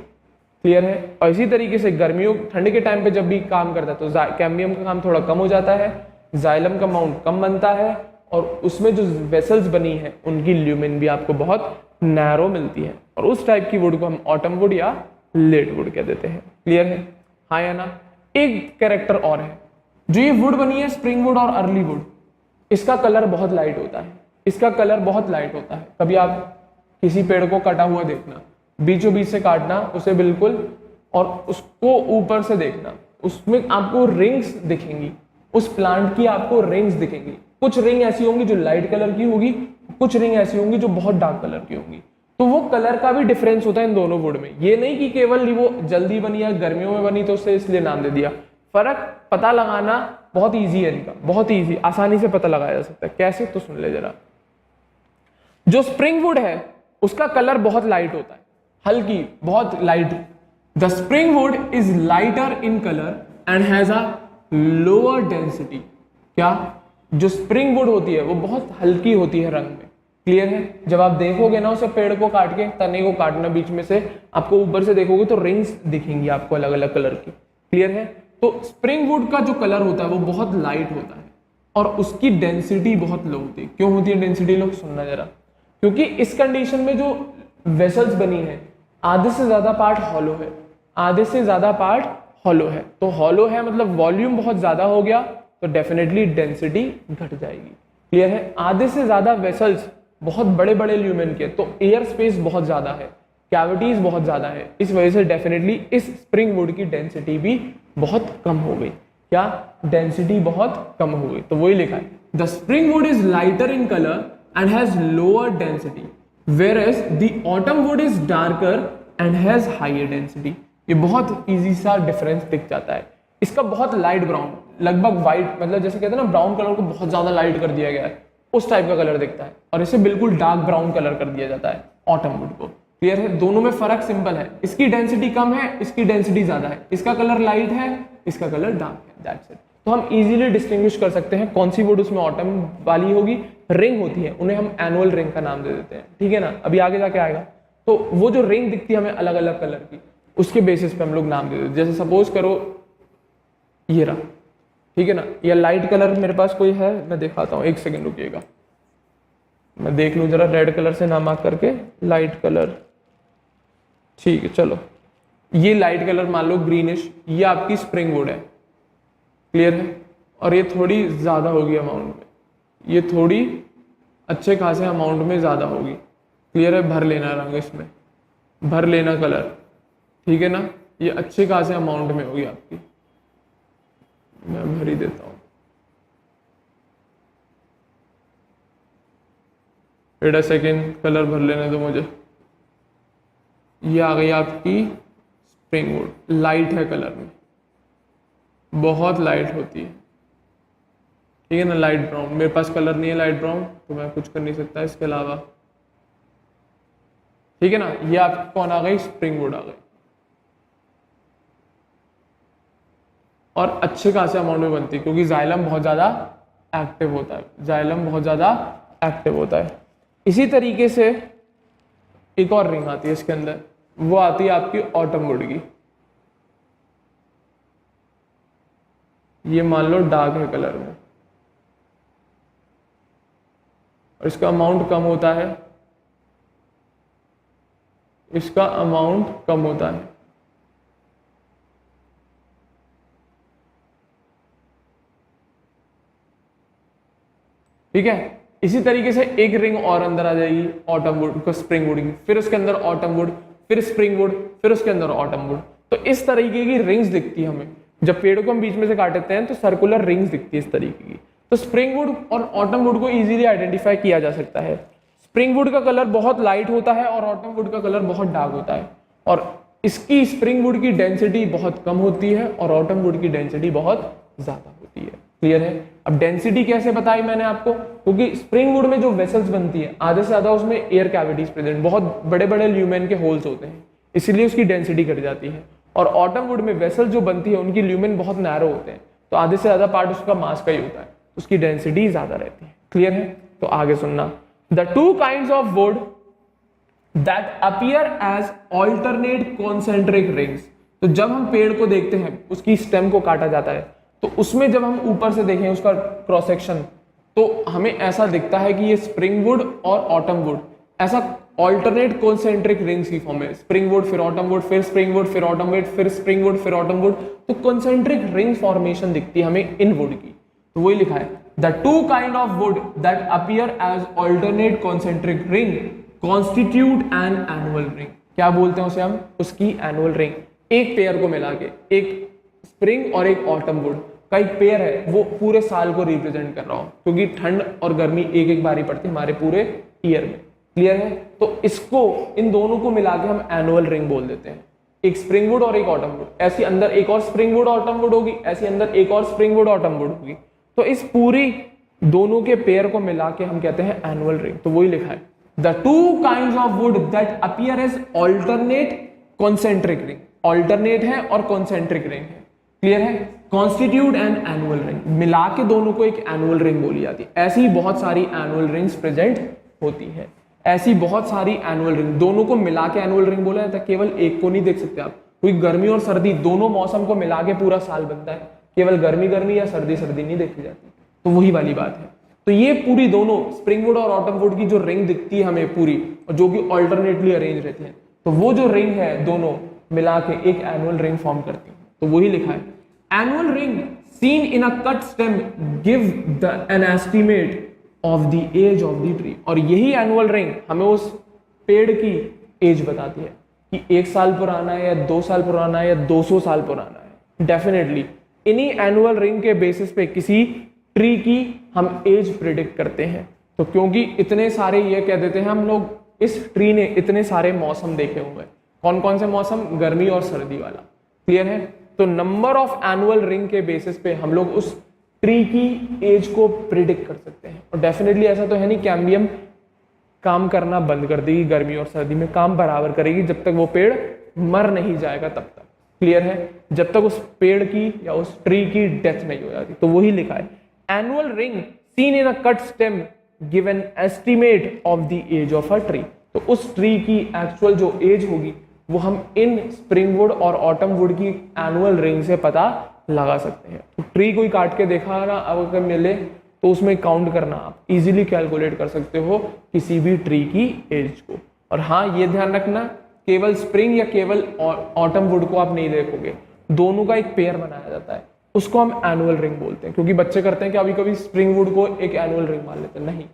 क्लियर है, और इसी तरीके से गर्मियों ठंड के टाइम पे जब भी काम करता है तो कैम्बियम का काम थोड़ा कम हो जाता है, जाइलम का अमाउंट कम बनता है, और उसमें जो वेसल्स बनी है उनकी ल्यूमेन भी आपको बहुत नैरो मिलती है, और उस टाइप की वुड को हम ऑटम वुड या लेट वुड कह देते हैं। क्लियर है, हाँ या ना। एक कैरेक्टर और है, जो ये वुड बनी है स्प्रिंग वुड और अर्ली वुड, इसका कलर बहुत लाइट होता है, इसका कलर बहुत लाइट होता है। कभी आप किसी पेड़ को कटा हुआ देखना, बीचों बीच से काटना उसे बिल्कुल, और उसको ऊपर से देखना, उसमें आपको रिंग्स दिखेंगी, उस प्लांट की आपको रिंग्स दिखेंगी। कुछ रिंग ऐसी होंगी जो लाइट कलर की होगी, कुछ रिंग ऐसी होंगी जो बहुत डार्क कलर की होंगी। तो वो कलर का भी डिफरेंस होता है इन दोनों वुड में। ये नहीं कि केवल वो जल्दी बनी या गर्मियों में बनी तो उससे इसलिए नाम दे दिया। फर्क पता लगाना बहुत ईजी है इनका, बहुत ईजी, आसानी से पता लगाया जा सकता है। कैसे, तो सुन ले जरा। जो स्प्रिंग वुड है उसका कलर बहुत लाइट होता है, हल्की, बहुत light. The spring would is lighter in colour and has a lower density. क्या, जो स्प्रिंग वुड होती है वो बहुत हल्की होती है रंग में। क्लियर है, जब आप देखोगे ना उसे पेड़ को काट के, तने को काटना बीच में से, आपको ऊपर से देखोगे तो रिंग्स दिखेंगी आपको अलग अलग कलर की। क्लियर है, तो स्प्रिंग वुड का जो कलर होता है वो बहुत लाइट होता है और उसकी डेंसिटी बहुत लो होती है। क्यों होती है डेंसिटी लो, सुनना जरा। क्योंकि इस कंडीशन में जो वेसल्स बनी है आधे से ज्यादा पार्ट हॉलो है, आधे से ज्यादा पार्ट हॉलो है। तो हॉलो है मतलब वॉल्यूम बहुत ज्यादा हो गया तो डेफिनेटली डेंसिटी घट जाएगी। क्लियर है, आधे से ज्यादा वेसल्स बहुत बड़े बड़े ल्यूमेन के, तो एयर स्पेस बहुत ज्यादा है, कैविटीज बहुत ज्यादा है, इस वजह से डेफिनेटली इस स्प्रिंग वुड की डेंसिटी भी बहुत कम हो गई। क्या, डेंसिटी बहुत कम हो गई। तो वही लिखा है, the spring would is lighter in colour and has lower density whereas the autumn wood is darker and has higher density। ये बहुत इजी सा डिफरेंस दिख जाता है। इसका बहुत लाइट ब्राउन, लगभग व्हाइट, मतलब जैसे कहते हैं ना ब्राउन कलर को बहुत ज्यादा लाइट कर दिया गया है, उस टाइप का कलर दिखता है, और इसे बिल्कुल डार्क ब्राउन कलर कर दिया जाता है ऑटम वुड को। क्लियर है, दोनों में फर्क सिंपल है, इसकी डेंसिटी कम है, इसकी डेंसिटी ज्यादा है, इसका कलर लाइट है, इसका कलर डार्क है। That's it. तो हम इजीली डिस्टिंग्विश कर सकते हैं कौन सी वुड उसमें ऑटम वाली होगी। रिंग होती है, उन्हें हम एनुअल रिंग का नाम दे देते हैं, ठीक है ना, अभी आगे जाके आएगा। तो वो जो रिंग दिखती है हमें अलग अलग कलर की, उसके बेसिस पे हम लोग नाम दे देते हैं। जैसे सपोज करो ये रहा, ठीक है ना। या लाइट कलर मेरे पास कोई है, मैं दिखाता हूँ, एक सेकेंड रुकिएगा, मैं देख लूँ जरा, रेड कलर से नाम करके, लाइट कलर, ठीक है चलो, ये लाइट कलर मान लो ग्रीनिश, ये आपकी स्प्रिंग वुड है, क्लियर है। और ये थोड़ी ज़्यादा होगी अमाउंट में, ये थोड़ी अच्छे खासे अमाउंट में ज़्यादा होगी, क्लियर है। भर लेना रंग इसमें, भर लेना कलर, ठीक है ना। ये अच्छे खासे अमाउंट में होगी आपकी, मैं भर ही देता हूँ। वेट अ सेकेंड, कलर भर लेने दो मुझे। ये आ गई आपकी स्प्रिंग वुड, लाइट है कलर में, बहुत लाइट होती है, ठीक है ना। लाइट ब्राउन, मेरे पास कलर नहीं है लाइट ब्राउन, तो मैं कुछ कर नहीं सकता इसके अलावा, ठीक है ना। ये आपकी कौन आ गई, स्प्रिंग वुड आ गई, और अच्छे खासे अमाउंट में बनती है क्योंकि जाइलम बहुत ज़्यादा एक्टिव होता है, जाइलम बहुत ज़्यादा एक्टिव होता है। इसी तरीके से एक और रिंग आती है इसके अंदर, वो आती है आपकी ऑटम वुड की। ये मान लो डार्क है कलर में, और इसका अमाउंट कम होता है, इसका अमाउंट कम होता है, ठीक है। इसी तरीके से एक रिंग और अंदर आ जाएगी ऑटम वुड को, स्प्रिंग वुड की, फिर उसके अंदर ऑटम वुड, फिर स्प्रिंग वुड, फिर उसके अंदर ऑटम वुड। तो इस तरीके की रिंग्स दिखती है हमें, जब पेड़ को हम बीच में से काटते हैं तो सर्कुलर रिंग्स दिखती है इस तरीके की। तो स्प्रिंग वुड और ऑटम वुड को इजीली आइडेंटिफाई किया जा सकता है। स्प्रिंग वुड का कलर बहुत लाइट होता है और ऑटम वुड का कलर बहुत डार्क होता है, और इसकी स्प्रिंग वुड की डेंसिटी बहुत कम होती है और ऑटम वुड की डेंसिटी बहुत ज्यादा होती है, क्लियर है। अब डेंसिटी कैसे बताई मैंने आपको, क्योंकि स्प्रिंग वुड में जो वेसल्स बनती है आधे से ज्यादा उसमें एयर कैविटीज प्रेजेंट, बहुत बड़े बड़े ल्यूमेन के होल्स होते हैं, इसीलिए उसकी डेंसिटी घट जाती है। और ऑटम वुड में वेसल जो बनती है उनकी ल्यूमेन बहुत नैरो होते हैं, तो आधे से ज्यादा पार्ट उसका मास का ही होता है, उसकी डेंसिटी ज्यादा रहती है, क्लियर है। तो आगे सुनना, the two kinds of wood that appear as alternate concentric rings. तो जब हम पेड़ को देखते हैं, उसकी स्टेम को काटा जाता है, तो उसमें जब हम ऊपर से देखें उसका क्रॉस सेक्शन, तो हमें ऐसा दिखता है कि ये स्प्रिंग वुड और ऑटम वुड ऐसा ऑल्टरनेट कॉन्सेंट्रिक रिंग्स की फॉर्म है। स्प्रिंग वुड, फिर ऑटम वुड, फिर स्प्रिंग वुड, फिर ऑटम वुड, फिर स्प्रिंग वुड, फिर ऑटम वुड, तो कॉन्सेंट्रिक रिंग फॉर्मेशन दिखती है हमें इन वुड की। तो वही लिखा है, the two kind of wood that appear as alternate concentric ring constitute an annual ring. क्या बोलते हैं उसे हम, उसकी एनुअल रिंग। एक पेयर को मिला के, एक स्प्रिंग और एक ऑटम वुड का एक पेयर है, वो पूरे साल को रिप्रेजेंट कर रहा हूं, क्योंकि ठंड और गर्मी एक एक बारी पड़ती है हमारे पूरे ईयर में, क्लियर है। तो इसको, इन दोनों को मिला के हम एनुअल रिंग बोल देते हैं, एक स्प्रिंग वुड और एक ऑटम वुड। ऐसी अंदर एक और स्प्रिंग वुड ऑटम वुड होगी, ऐसी अंदर एक और स्प्रिंग वुड ऑटम वुड होगी। तो इस पूरी दोनों के पेयर को मिला के हम कहते हैं एनुअल रिंग। तो वही लिखा है, the two kinds of wood that appear as alternate concentric ring. Alternate है और कॉन्सेंट्रिक रिंग है, क्लियर है। कॉन्स्टिट्यूट एन एनुअल रिंग, मिला के दोनों को एक एनुअल रिंग बोली जाती है। ऐसी बहुत सारी एनुअल रिंग्स प्रेजेंट होती है, ऐसी बहुत सारी एनुअल रिंग, दोनों को मिला के एनुअल रिंग बोला जाता है। केवल एक को नहीं देख सकते आप, क्योंकि गर्मी और सर्दी दोनों मौसम को मिला के पूरा साल बनता है, केवल गर्मी गर्मी या सर्दी सर्दी नहीं देखी जाती। तो वही वाली बात है। तो ये पूरी दोनों स्प्रिंग वुड और ऑटम वुड की जो रिंग दिखती है हमें पूरी, और जो कि ऑल्टरनेटली अरेंज रहती है, तो वो जो रिंग है दोनों मिला के एक एनुअल रिंग फॉर्म करती है। तो वही लिखा है, annual ring seen in a cut stem give the an estimate of the age of the tree. और यही एनुअल रिंग हमें उस पेड़ की एज बताती है कि 1 साल पुराना है या 2 साल पुराना है या 200 साल पुराना है। डेफिनेटली इन्हीं एनुअल रिंग के बेसिस पे किसी ट्री की हम एज प्रिडिक्ट करते हैं। तो क्योंकि इतने सारे, ये कह देते हैं हम लोग, इस ट्री ने इतने सारे मौसम देखे हुए हैं। कौन कौन से मौसम, गर्मी और सर्दी वाला, क्लियर है। तो नंबर ऑफ एनुअल रिंग के बेसिस पे हम लोग उस ट्री की एज को प्रिडिक्ट कर सकते हैं। और डेफिनेटली ऐसा तो है नहीं कैम्बियम काम करना बंद कर देगी गर्मी और सर्दी में, काम बराबर करेगी जब तक वो पेड़ मर नहीं जाएगा तब तक, क्लियर है, जब तक उस पेड़ की या उस ट्री की डेथ नहीं हो जाती। तो वही लिखा है, annual ring seen in a cut stem give an estimate of the age of a tree. तो उस ट्री की एक्चुअल जो एज होगी वो हम इन स्प्रिंग वुड और ऑटम वुड की एनुअल रिंग से पता लगा सकते हैं। तो ट्री कोई काट के देखा ना अगर मिले तो उसमें काउंट करना आप इजीली कैलकुलेट कर सकते हो किसी भी ट्री की एज को। और हाँ ये ध्यान रखना, केवल स्प्रिंग या केवल ऑटम वुड को आप नहीं देखोगे, दोनों का एक पेयर बनाया जाता है, उसको हम एनुअल रिंग बोलते हैं। क्योंकि बच्चे करते हैं कि अभी कभी स्प्रिंग वुड को एक एनुअल रिंग मान लेते हैं, नहीं,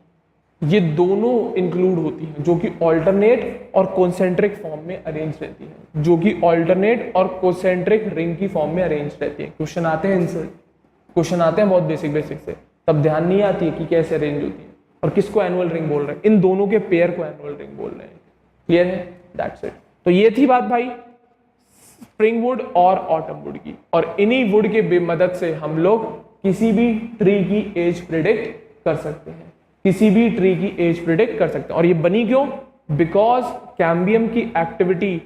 ये दोनों इंक्लूड होती हैं जो कि ऑल्टरनेट और कॉन्सेंट्रिक फॉर्म में अरेंज रहती है, जो कि ऑल्टरनेट और कॉन्सेंट्रिक रिंग की फॉर्म में अरेंज रहती है। क्वेश्चन आते हैं इनसे, क्वेश्चन आते हैं बहुत बेसिक से, तब ध्यान नहीं आती है कि कैसे अरेंज होती है और किसको एनुअल रिंग बोल रहे हैं, इन दोनों के पेयर को एनुअल रिंग बोल रहे हैं। क्लियर है? That's it. तो ये थी बात भाई स्प्रिंग वुड और ऑटम वुड की, और इन्हीं वुड के मदद से हम लोग किसी भी ट्री की एज प्रिडिक्ट कर सकते हैं, किसी भी ट्री की एज प्रिडिक्ट कर सकते हैं। और ये बनी क्यों? बिकॉज कैम्बियम की एक्टिविटी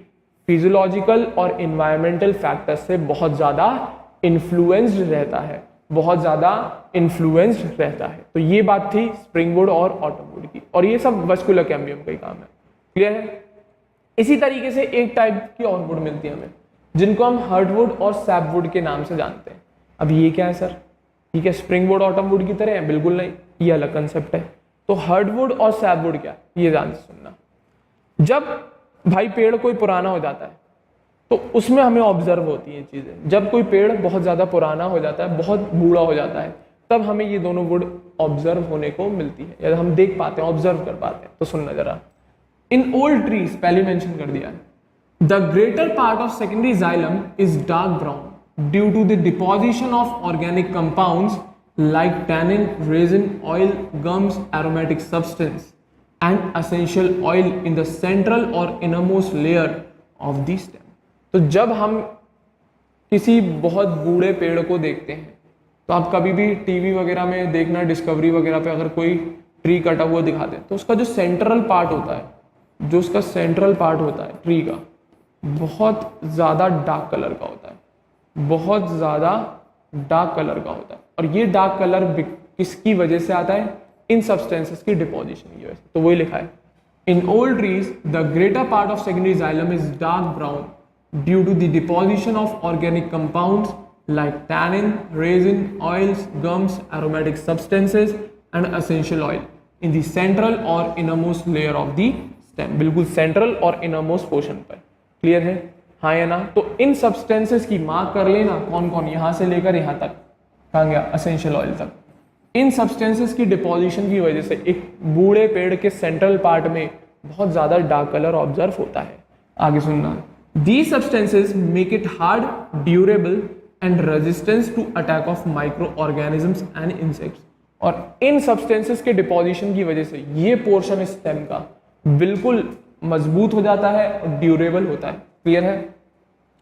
फिजियोलॉजिकल और इन्वायरमेंटल फैक्टर्स से बहुत ज्यादा इन्फ्लुएंस्ड रहता है, बहुत ज्यादा इन्फ्लुएंस्ड रहता है। तो ये बात थी स्प्रिंग वुड और ऑटम वुड की, और ये सब वस्कुलर कैम्बियम का ही काम है। क्लियर है? इसी तरीके से एक टाइप की और वुड मिलती है हमें, जिनको हम हार्डवुड और सैपवुड के नाम से जानते हैं। अब ये क्या है सर? ठीक है, स्प्रिंग वुड ऑटम वुड की तरह है? बिल्कुल नहीं, ये अलग कंसेप्ट है। तो हार्डवुड और सैपवुड क्या, ये ध्यान से सुनना। जब भाई पेड़ कोई पुराना हो जाता है तो उसमें हमें ऑब्जर्व होती हैं चीजें। जब कोई पेड़ बहुत ज्यादा पुराना हो जाता है, बहुत बूढ़ा हो जाता है, तब हमें ये दोनों वुड ऑब्जर्व होने को मिलती है, या हम देख पाते हैं, ऑब्जर्व कर पाते हैं। तो सुनना जरा, इन ओल्ड ट्रीज, पहले मेंशन कर दिया है, the greater part of secondary xylem is dark brown due to the deposition of organic compounds like tannin, resin, oil, gums, aromatic substance and essential oil in the central or innermost layer of the stem। तो जब हम किसी बहुत बूढ़े पेड़ को देखते हैं, तो आप कभी भी टीवी वगैरह में देखना, डिस्कवरी वगैरह पे अगर कोई ट्री कटा हुआ दिखाते हैं, तो उसका जो सेंट्रल पार्ट होता है, जो उसका सेंट्रल पार्ट होता है ट्री का, बहुत ज़्यादा डार्क कलर का होता है, बहुत ज़्यादा डार्क कलर का होता है। और ये डार्क कलर किसकी वजह से आता है? इन सब्सटेंसेस की डिपोजिशन की वजह से। तो वही लिखा है, in old trees the greater part of secondary xylem is dark brown due to the deposition of organic compounds like tannin, resin, oils, gums, aromatic substances and essential oil in the central और innermost layer of the stem. बिल्कुल central और innermost portion पर। Clear है? हाँ या ना? तो इन substances की मार्क कर लेना, कौन कौन, यहां से लेकर यहां तक, कहाँ गया? एसेंशियल ऑयल तक। इन सब्सटेंसेस की डिपोजिशन की वजह से एक बूढ़े पेड़ के सेंट्रल पार्ट में बहुत ज्यादा डार्क कलर ऑब्जर्व होता है। आगे सुनना, these substances make it hard, durable and resistance to attack of micro organisms and insects. और इन सब्सटेंसेस के डिपोजिशन की वजह से ये पोर्शन स्टेम का बिल्कुल मजबूत हो जाता है और ड्यूरेबल होता है। क्लियर है?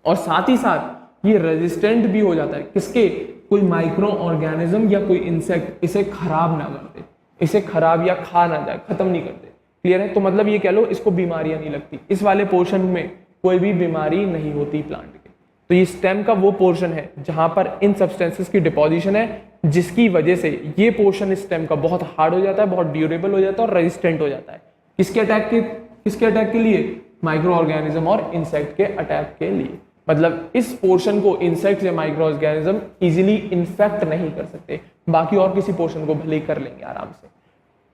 और साथ ही साथ ये रेजिस्टेंट भी हो जाता है, किसके? कोई माइक्रो ऑर्गेनिज्म या कोई इंसेक्ट इसे खराब ना कर दे, इसे खराब या खा ना जाए, खत्म नहीं कर दे। क्लियर है? तो मतलब ये कह लो इसको बीमारियां नहीं लगती, इस वाले पोर्शन में कोई भी बीमारी नहीं होती प्लांट के। तो ये स्टेम का वो पोर्शन है जहां पर इन सब्सटेंसेस की डिपोजिशन है, जिसकी वजह से ये पोर्शन स्टेम का बहुत हार्ड हो जाता है, बहुत ड्यूरेबल हो जाता है और रेजिस्टेंट हो जाता है। किसके अटैक के लिए? माइक्रो ऑर्गेनिज्म और इंसेक्ट के अटैक के लिए। मतलब इस पोर्शन को इंसेक्ट या माइक्रो ऑर्गेनिज्म इजीली इन्फेक्ट नहीं कर सकते, बाकी और किसी पोर्शन को भले कर लेंगे आराम से।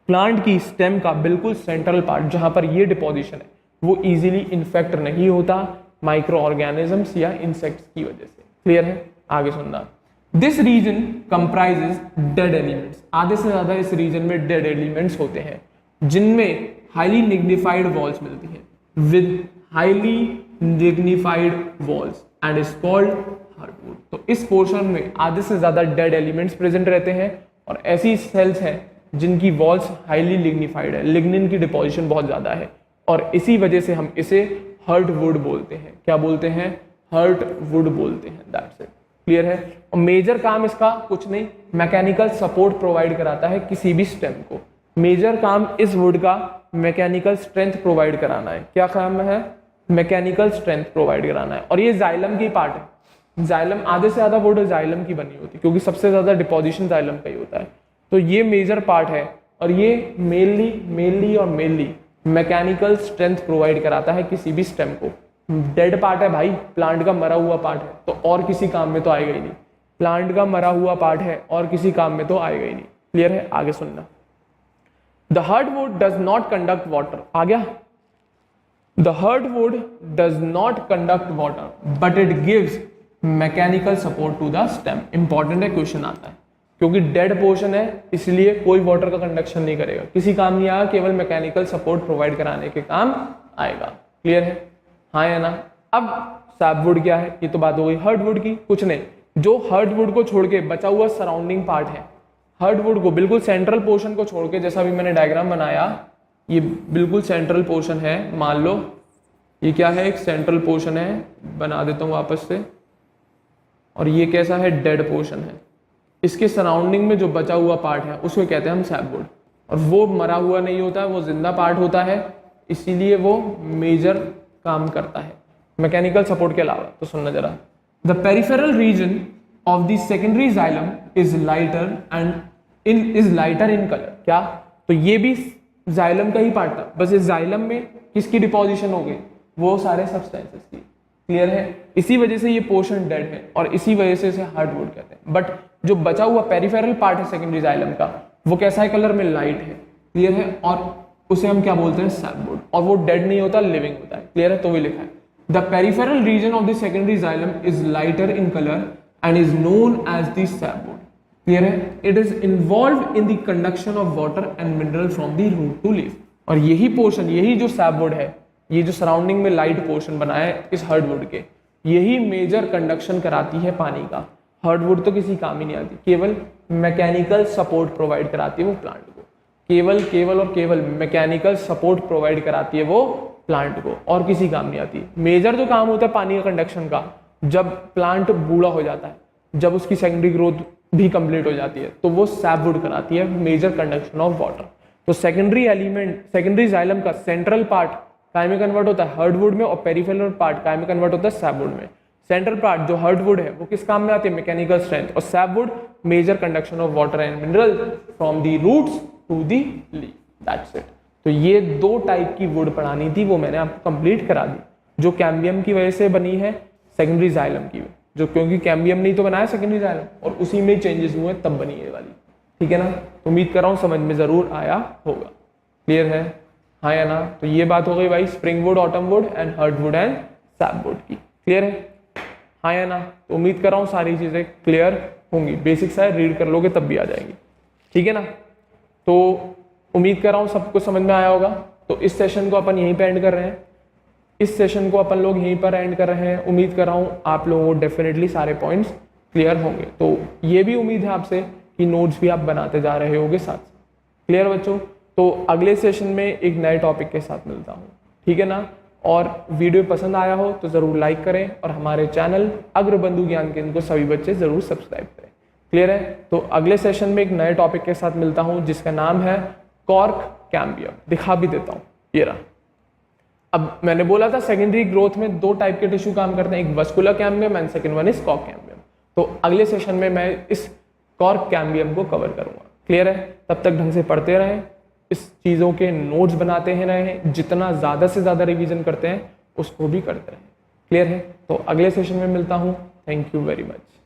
प्लांट की स्टेम का बिल्कुल सेंट्रल पार्ट जहां पर ये डिपोजिशन है, वो इजीली इन्फेक्ट नहीं होता माइक्रो ऑर्गेनिजम्स या इंसेक्ट्स की वजह से। क्लियर है? आगे सुनना, this region comprises dead elements. आधे से ज्यादा इस रीजन में डेड एलिमेंट्स होते हैं, जिनमें हाईली डिग्निफाइड वॉल्स मिलती हैं, with highly dignified walls and is called hardwood. तो इस पोर्शन में आधे से ज्यादा डेड एलिमेंट्स प्रेजेंट रहते हैं और ऐसी सेल्स हैं जिनकी वॉल्स हाईली लिग्निफाइड है, लिग्निन की डिपोजिशन बहुत ज्यादा है, और इसी वजह से हम इसे हार्डवुड बोलते हैं। क्या बोलते हैं? हार्डवुड बोलते हैं। That's it. क्लियर है? और मेजर काम इसका कुछ नहीं, मैकेनिकल सपोर्ट प्रोवाइड कराता है किसी भी स्टेम को। मेजर काम इस वुड का मैकेनिकल स्ट्रेंथ प्रोवाइड कराना है। क्या काम है? मैकेनिकल स्ट्रेंथ प्रोवाइड कराना है। और ये जाइलम की पार्ट है। जाइलम आधे से ज्यादा वुड जाइलम की बनी होती है, क्योंकि सबसे ज्यादा डिपोजिशन जाइलम का ही होता है। तो ये मेजर पार्ट है, और ये मेनली मैकेनिकल स्ट्रेंथ प्रोवाइड कराता है किसी भी स्टेम को। डेड पार्ट है भाई, प्लांट का मरा हुआ पार्ट है, तो और किसी काम में तो आएगा ही नहीं। प्लांट का मरा हुआ पार्ट है और किसी काम में तो आएगा ही नहीं। क्लियर है? आगे सुनना। The hardwood does not conduct water. आ गया? The hardwood does not conduct water but it gives mechanical support to the stem. Important है, क्वेश्चन आता है, क्योंकि डेड पोर्शन है इसलिए कोई वाटर का कंडक्शन नहीं करेगा, किसी काम नहीं आएगा, केवल मैकेनिकल सपोर्ट प्रोवाइड कराने के काम आएगा। क्लियर है? हाँ या ना? अब सैपवुड क्या है? ये तो बात हो गई हार्डवुड की। कुछ नहीं, जो हार्डवुड को छोड़ के बचा हुआ सराउंडिंग पार्ट है, हार्डवुड को बिल्कुल सेंट्रल पोर्शन को छोड़ के, जैसा भी मैंने डायग्राम बनाया, ये बिल्कुल सेंट्रल पोर्शन है, मान लो ये क्या है, एक सेंट्रल पोर्शन है, बना देता हूँ वापस से, और ये कैसा है, डेड पोर्शन है। इसके सराउंडिंग में जो बचा हुआ पार्ट है उसको कहते हैं हम सैपवुड, और वो मरा हुआ नहीं होता है, वो जिंदा पार्ट होता है, इसीलिए वो मेजर काम करता है मैकेनिकल सपोर्ट के अलावा। तो सुनना जरा। The peripheral region of the secondary xylem is lighter in colour. क्या? तो ये भी जाइलम का ही पार्ट था, बस इस जाइलम में किसकी डिपोजिशन हो गई, वो सारे सब्सटेंसेस की। क्लियर है? इसी वजह से ये पोर्शन डेड है और इसी वजह से इसे हार्डवुड कहते हैं। बट जो बचा हुआ पेरिफेरल पार्ट है सेकेंडरी जाइलम का, वो कैसा है, कलर में लाइट है। क्लियर है? और उसे हम क्या बोलते हैं, सैपवुड, और वो डेड नहीं होता, लिविंग होता है। क्लियर है? तो भी लिखा है the peripheral region of the secondary xylem is lighter in colour and is known as the sapwood. Clear है? It is involve in the conduction of water and mineral from the root to leaf. और यही portion, यही जो sapwood है, ये जो surrounding में light portion बना है इस हार्डवुड के, यही मेजर कंडक्शन कराती है पानी का। हार्डवुड तो किसी काम ही नहीं आती, केवल मैकेनिकल सपोर्ट प्रोवाइड कराती है वो प्लांट को, केवल और केवल मैकेनिकल सपोर्ट प्रोवाइड कराती है वो प्लांट को, और किसी काम नहीं आती। मेजर जो काम होता है पानी का कंडक्शन का, जब प्लांट बूढ़ा हो जाता है, जब उसकी सेकेंडरी ग्रोथ भी कंप्लीट हो जाती है, तो वो सैपवुड कराती है मेजर कंडक्शन ऑफ वाटर। तो सेकेंडरी एलिमेंट, सेकेंडरी जाइलम का सेंट्रल पार्ट काय में कन्वर्ट होता है, हार्डवुड में, और पेरिफेरल पार्ट काय में कन्वर्ट होता है, सैपवुड में। सेंट्रल पार्ट जो हार्डवुड है वो किस काम में आती है, मैकेनिकल स्ट्रेंथ, और sapwood major conduction of water and mineral from the roots to the leaf. That's it. तो ये दो टाइप की वुड पढ़ानी थी, वो मैंने आपको कंप्लीट करा दी, जो कैम्बियम की वजह से बनी है सेकेंडरी जाइलम की, जो क्योंकि कैम्बियम नहीं तो बनाया सेकेंडरी जाइलम, और उसी में चेंजेस हुए तब बनी है वाली। ठीक है ना? तो उम्मीद कर रहा हूँ समझ में जरूर आया होगा। क्लियर है? हाँ या ना? तो ये बात हो गई भाई spring would, autumn would and hardwood and sapwood की। क्लियर है? हाँ या ना? तो उम्मीद कर रहा हूँ सारी चीजें क्लियर होंगी, बेसिक्स है, रीड कर लोगे तब भी आ जाएंगी। ठीक है ना? तो उम्मीद कर रहा हूँ सबको समझ में आया होगा। तो इस सेशन को अपन यहीं पे एंड कर रहे हैं, इस सेशन को अपन लोग यहीं पर एंड कर रहे हैं। उम्मीद कर रहा हूँ आप लोगों को डेफिनेटली सारे पॉइंट्स क्लियर होंगे। तो ये भी उम्मीद है आपसे कि नोट्स भी आप बनाते जा रहे होगे साथ। क्लियर बच्चों? तो अगले सेशन में एक नए टॉपिक के साथ मिलता हूँ। ठीक है ना? और वीडियो पसंद आया हो तो ज़रूर लाइक करें, और हमारे चैनल अग्रबंधु ज्ञान केंद्र को सभी बच्चे ज़रूर सब्सक्राइब करें। क्लियर है? तो अगले सेशन में एक नए टॉपिक के साथ मिलता हूँ जिसका नाम है कॉर्क कैम्बियम। दिखा भी देता हूँ, ये रहा। अब मैंने बोला था सेकेंडरी ग्रोथ में दो टाइप के टिश्यू काम करते हैं, एक vascular cambium and second one is cork cambium. तो अगले सेशन में मैं इस कॉर्क कैम्बियम को कवर करूंगा। क्लियर है? तब तक ढंग से पढ़ते रहें, इस चीज़ों के नोट्स बनाते हैं रहें, जितना ज़्यादा से ज़्यादा रिवीजन करते हैं उसको भी करते रहें। क्लियर है? तो अगले सेशन में मिलता हूँ। Thank you very much.